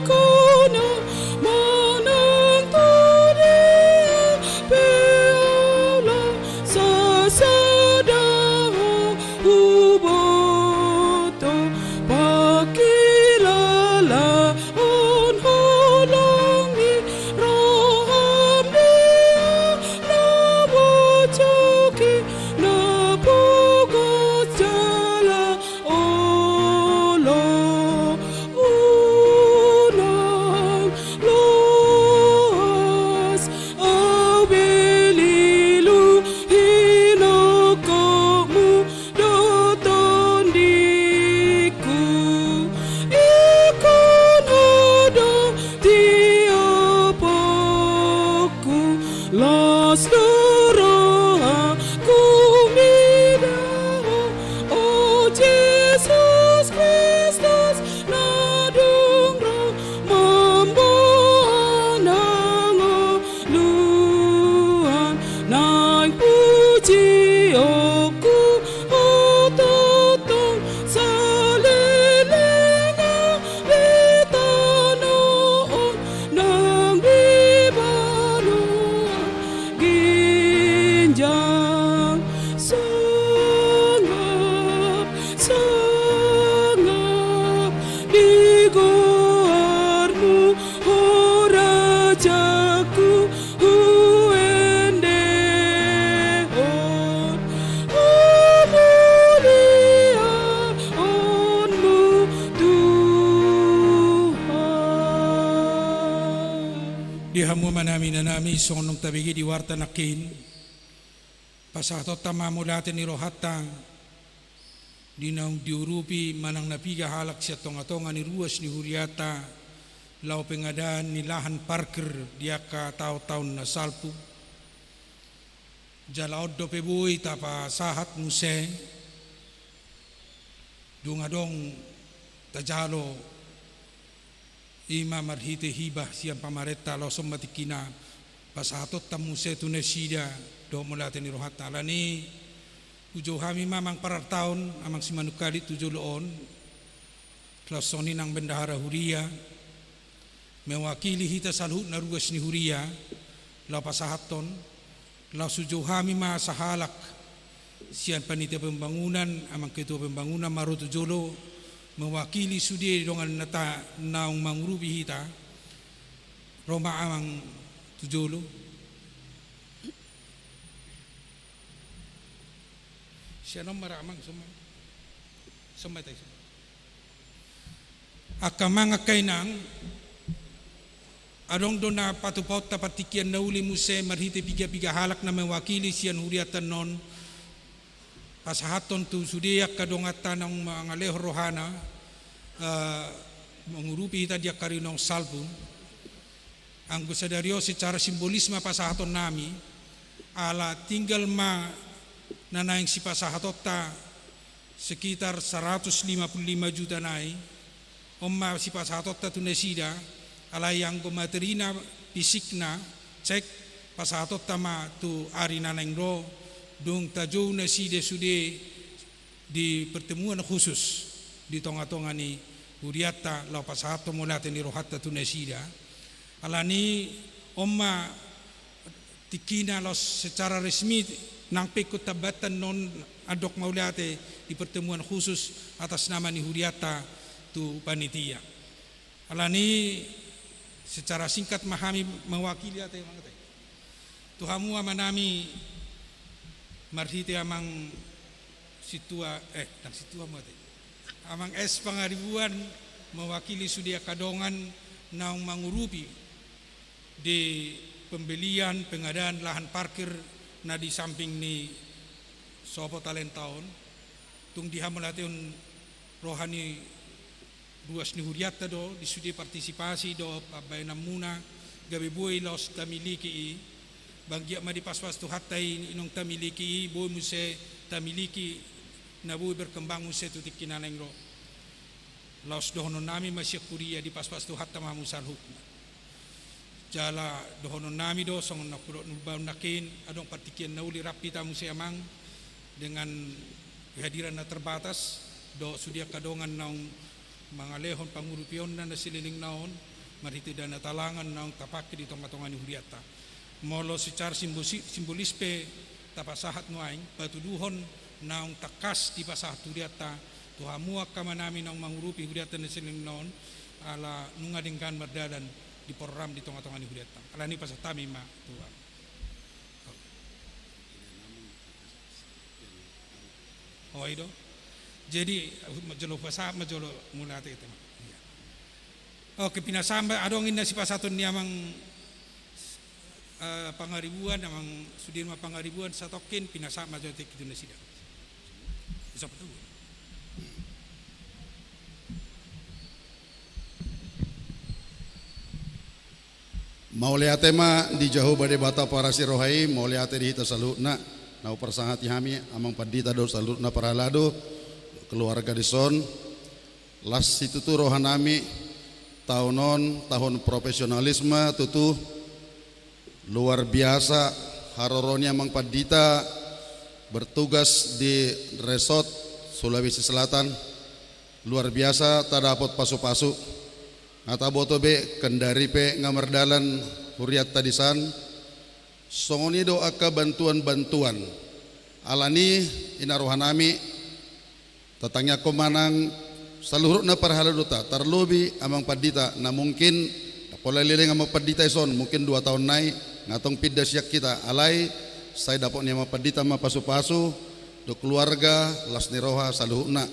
kona manang tudia peala sasadaho uboto pakilala on holongi roham dia na bocoki na pogos jala olo unang loas abelilu hinokomu doton diku ikon ada tiapaku las doroha kumidaho oh Jesus Kristus nadungro mambanango luan nang puji aku ototong salilinga litanoon nang bibanuan ginjang sangap sangap digoarmu oh rajaku huendehon mulia onmu Tuhan. Di hamu manami na nami sonong tabigi di warta nakin pasato tama mulate ni rohata di naung diurupi manang napiga halak siya tonga-tonga ni ruas ni huriata lau pengadaan ni lahan parker diaka tau-taun na salpu jalaod do pebui tapa sahat muse dungadong tajalo ima marhite hibah siang pamareta lo sommatikina pasatot tamuse tunesida do mulate ni rohata alani ujo hami mamang parar taon amang simanukali tujo loon klasoni nang bendahara huria mewakili hita salhut na ruas ni huria la pasahaton la sujo hami ma sahalak sian panitia pembangunan amang ketua pembangunan marutu jolo mewakili sudi dongan nata naung mangurubi hita Roma amang tujolo siya nomor amang sumay tayo akamang kainang adong do na patupot tapatikian na uli muse marhite piga-piga halak na mewakili siyan huriatan non pasahaton tu sudiyak kadongatan ng mga lehor rohana mengurupi hita dia karinong salvo ang gusto dario secara simbolisme pasahaton nami ala tinggal ma nanaing si pasahatota sekitar 155 juta nai omma si pasahatota tunesida ala yang materina fisikna cek pasahatota ma tu ari nanaing ro dung tajo na side sude di pertemuan khusus di tonga-tonga ni huriata lau pasahato mulate ni rohata tunesida alani omma tikina los secara resmi nang pekut tabatan non adok maulate di pertemuan khusus atas nama ni huriata tu panitia alani secara singkat mahami mewakili ate mangate tuhamu amanami marhite amang situa nang situa mate amang es pangaribuan mewakili sudia kadongan naung mangurupi di pembelian pengadaan lahan parkir na di samping ni sopo talentaon tung dihamulateun rohani ruas ni huriata do di sudi partisipasi do pabayna muna gabi buhay los tamiliki bagya ma di paspas tu hatai inong tamiliki buhay muse tamiliki na buhay berkembang muse tu tikinaneng ro los dohonon nami masya kuria di paspas tu hatta mamusal hukma jala dohonon nami do song nakuro nubaw nakin adong partikian nauli rapi tamu si amang dengan kehadiran na terbatas do sudia kadongan naong mga lehon pangurupion na nasililing naon mariti dana talangan naong tapaki di tongatongan ni huriata molo secara simbolispe tapasahat nuaing patuduhon naong takas di pasahat huriata tuhamua kama namin naong mangurupi huriata nasililing naon ala nungadingkan merdadan di program di tongatongan ni huriata ala ni pasatami ma tuwa. Oh itu, jadi majolo pasah majolo mulate itu. Oke pinasamba adong inna si pasatun niamang pangaribuan amang sudirma pangaribuan satokin pinasama majolo tek itu nasida. Bisa betul. Mauliate ma di jauh bade bata para sirohai mauliate di hita salutna nau persangati hami amang padita do salutna para lado keluarga dison las itu tu rohanami tahun profesionalisme tutu luar biasa haroronya amang padita bertugas di resort Sulawesi Selatan luar biasa tak dapat pasu-pasu ngata botobe kendari pe ngamerdalan huriat tadisan songoni doa ke bantuan-bantuan alani inarohanami tatangnya komanang saluhurna parhaladuta terlobi amang padita na mungkin pola lileng amang padita ison mungkin 2 tahun naik ngatong pidda siak kita alai saya dapat ni amang padita ma pasu-pasu do keluarga las niroha saluhurna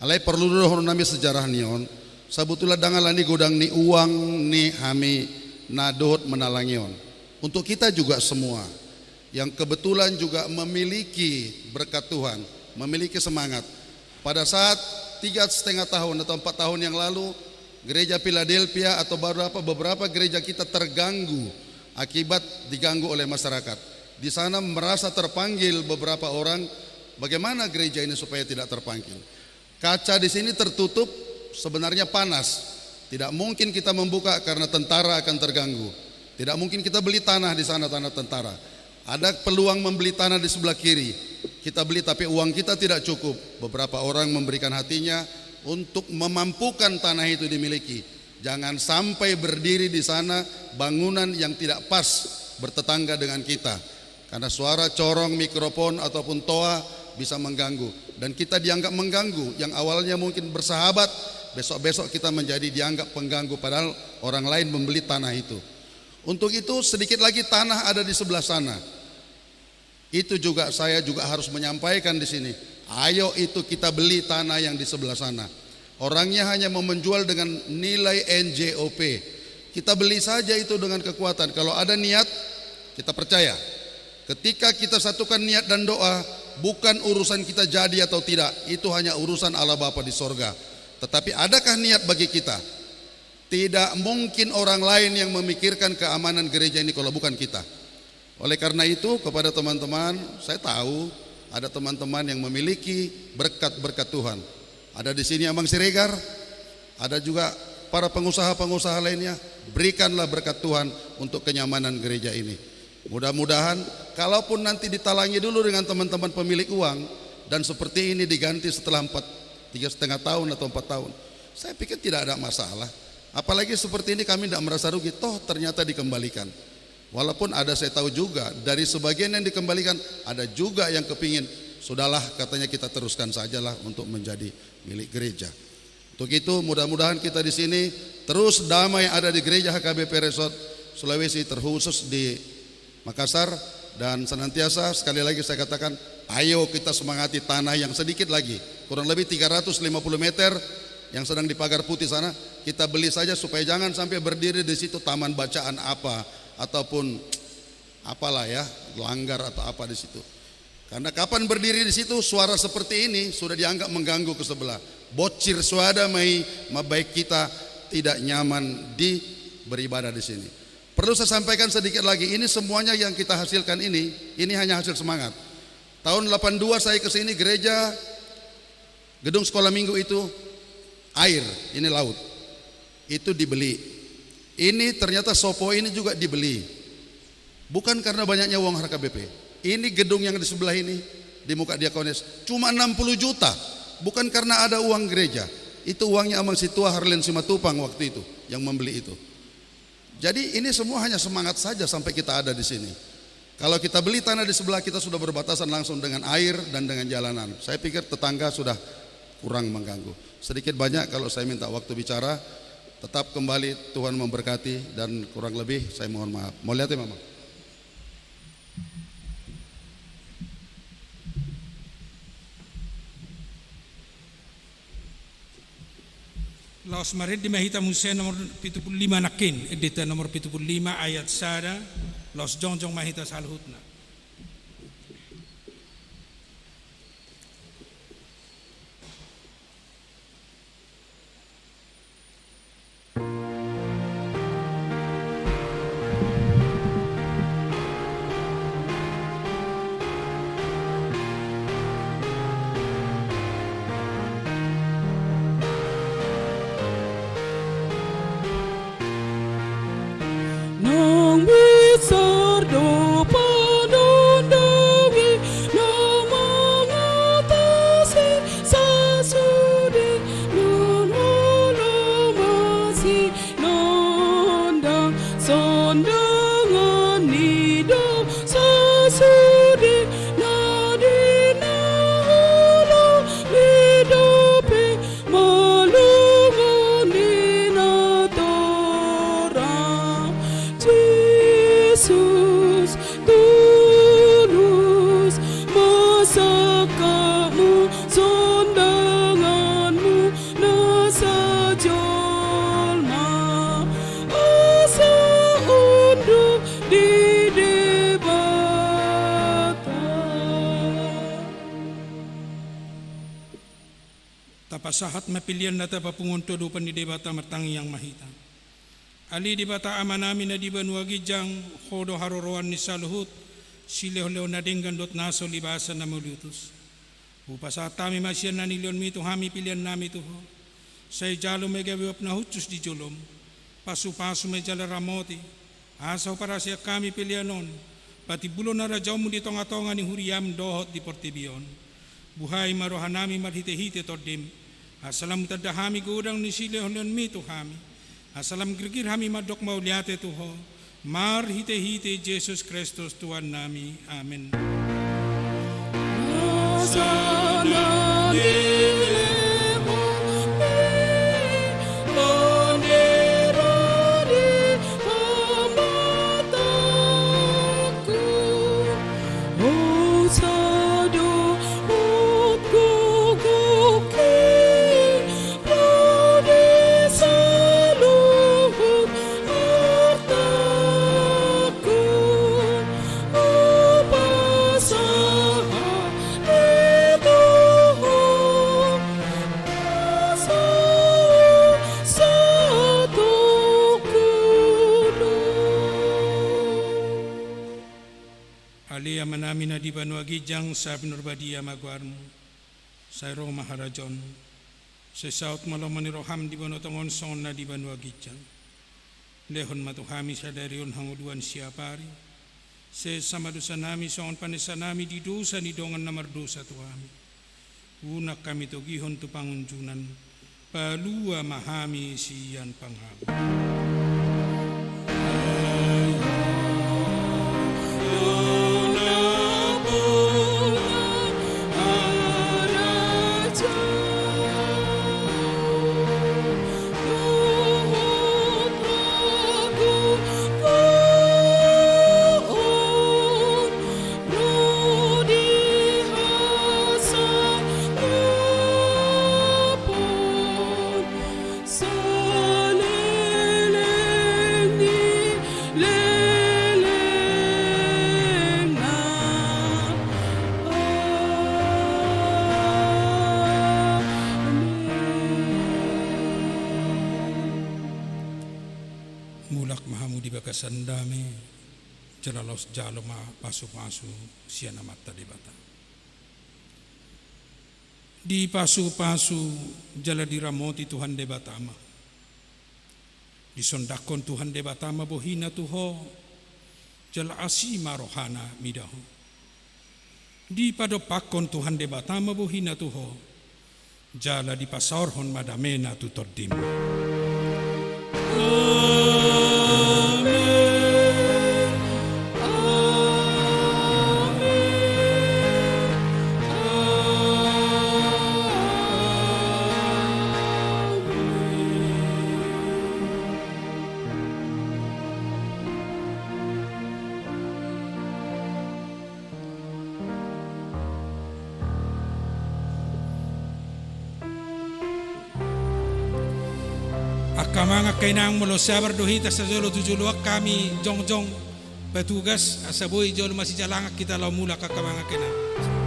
alai perlu dohon nami sejarah nion sabutula dangalani godang ni uang ni hami na dohot menalangion. Untuk kita juga semua yang kebetulan juga memiliki berkat Tuhan, memiliki semangat. Pada saat 3,5 tahun atau 4 tahun yang lalu, gereja Philadelphia atau beberapa gereja kita terganggu akibat diganggu oleh masyarakat. Di sana merasa terpanggil beberapa orang, bagaimana gereja ini supaya tidak terpanggil. Kaca di sini tertutup, sebenarnya panas. Tidak mungkin kita membuka karena tentara akan terganggu. Tidak mungkin kita beli tanah di sana, tanah tentara. Ada peluang membeli tanah di sebelah kiri. Kita beli tapi uang kita tidak cukup. Beberapa orang memberikan hatinya untuk memampukan tanah itu dimiliki. Jangan sampai berdiri di sana bangunan yang tidak pas bertetangga dengan kita. Karena suara corong mikrofon ataupun toa bisa mengganggu. Dan kita dianggap mengganggu. Yang awalnya mungkin bersahabat, besok-besok kita menjadi dianggap pengganggu. Padahal orang lain membeli tanah itu. Untuk itu sedikit lagi tanah ada di sebelah sana. Itu juga saya juga harus menyampaikan di sini. Ayo itu kita beli tanah yang di sebelah sana. Orangnya hanya mau menjual dengan nilai NJOP. Kita beli saja itu dengan kekuatan. Kalau ada niat, kita percaya. Ketika kita satukan niat dan doa, bukan urusan kita jadi atau tidak. Itu hanya urusan Allah Bapa di sorga. Tetapi adakah niat bagi kita? Tidak mungkin orang lain yang memikirkan keamanan gereja ini kalau bukan kita. Oleh karena itu kepada teman-teman, saya tahu ada teman-teman yang memiliki berkat-berkat Tuhan. Ada di sini Amang Siregar, ada juga para pengusaha-pengusaha lainnya. Berikanlah berkat Tuhan untuk kenyamanan gereja ini. Mudah-mudahan kalaupun nanti ditalangi dulu dengan teman-teman pemilik uang dan seperti ini diganti setelah 3,5 tahun atau 4 tahun, saya pikir tidak ada masalah. Apalagi seperti ini kami tidak merasa rugi, toh ternyata dikembalikan. Walaupun ada saya tahu juga dari sebagian yang dikembalikan ada juga yang kepingin sudahlah katanya kita teruskan sajalah untuk menjadi milik gereja. Untuk itu mudah-mudahan kita di sini terus damai ada di gereja HKBP Resort Sulawesi terkhusus di Makassar dan senantiasa sekali lagi saya katakan ayo kita semangati tanah yang sedikit lagi kurang lebih 350 meter yang sedang di Pagar Putih sana kita beli saja supaya jangan sampai berdiri di situ taman bacaan apa ataupun apalah ya langgar atau apa di situ. Karena kapan berdiri di situ suara seperti ini sudah dianggap mengganggu ke sebelah. Bocir suada mai baik kita tidak nyaman di beribadah di sini. Perlu saya sampaikan sedikit lagi, ini semuanya yang kita hasilkan ini hanya hasil semangat. Tahun 82 saya ke sini gereja gedung sekolah minggu itu air, ini laut. Itu dibeli. Ini ternyata Sopo ini juga dibeli. Bukan karena banyaknya uang HKBP. Ini gedung yang di sebelah ini di muka Diakonis cuma 60 juta. bukan karena ada uang gereja. Itu uangnya Amang Situa Harlen Simatupang waktu itu yang membeli itu. Jadi ini semua hanya semangat saja sampai kita ada di sini. Kalau kita beli tanah di sebelah kita sudah berbatasan langsung dengan air dan dengan jalanan. Saya pikir tetangga sudah kurang mengganggu. Sedikit banyak kalau saya minta waktu bicara, tetap kembali Tuhan memberkati, dan kurang lebih saya mohon maaf. Mau lihat ya Mama? Laos marid di mahita Musa nomor 75 nakin, edita nomor 75 ayat sada, laos jongjong mahita salhutna. Pasahat mapilian nata papungunto do pan di debata matangi yang mahita. Ali debata amanami na di Banua Gijang hodo haroroan ni saluhut sileo na denggan dot naso libasa na mulutus. Upasatami masyan na nilion mito hami pilian nami tuho. Say jalo may gawiwap na hutus di jolom. Pasu-pasu may jala ramoti. Asaw para siya kami pilianon. Pati bulo na rajaw mo ditong atonga ni huriyam dohot di Portibion. Buhay marohanami marhite-hite tordim. Asalam tadahami gudang ni sile holion mito hami. Asalam gergir hami madok mauliate tuho. Mar hite-hite Jesus Kristus Tuhan nami. Amin. Manami na di Banua Gijang sa Pinurbadia Magwarmo sa Iro Maharajon sa South Malaman ni Roham di Banua Tongon Son na di Banua Gijang lehon matuhami sa darion hanguduan siya pari sa samadusan nami soon panisanami di dosa ni dongan na mardosa tuami unak kami to gihon to pangunjunan palua mahami siyan pangham. Sandami jalalos jaloma pasu-pasu siya na mata di bata. Di pasu-pasu jala diramoti Tuhan de batama. Di sondakon Tuhan de batama bohina tuho jala asima rohana midaho. Di padopakon Tuhan de batama bohina tuho Jala di pasorhon madamena tutordim. Kamanga kainang mulo sabar dohita sa jolo tujuluak kami jong petugas asaboy jolo masih jalangak kita lau mula ka kamanga kainang.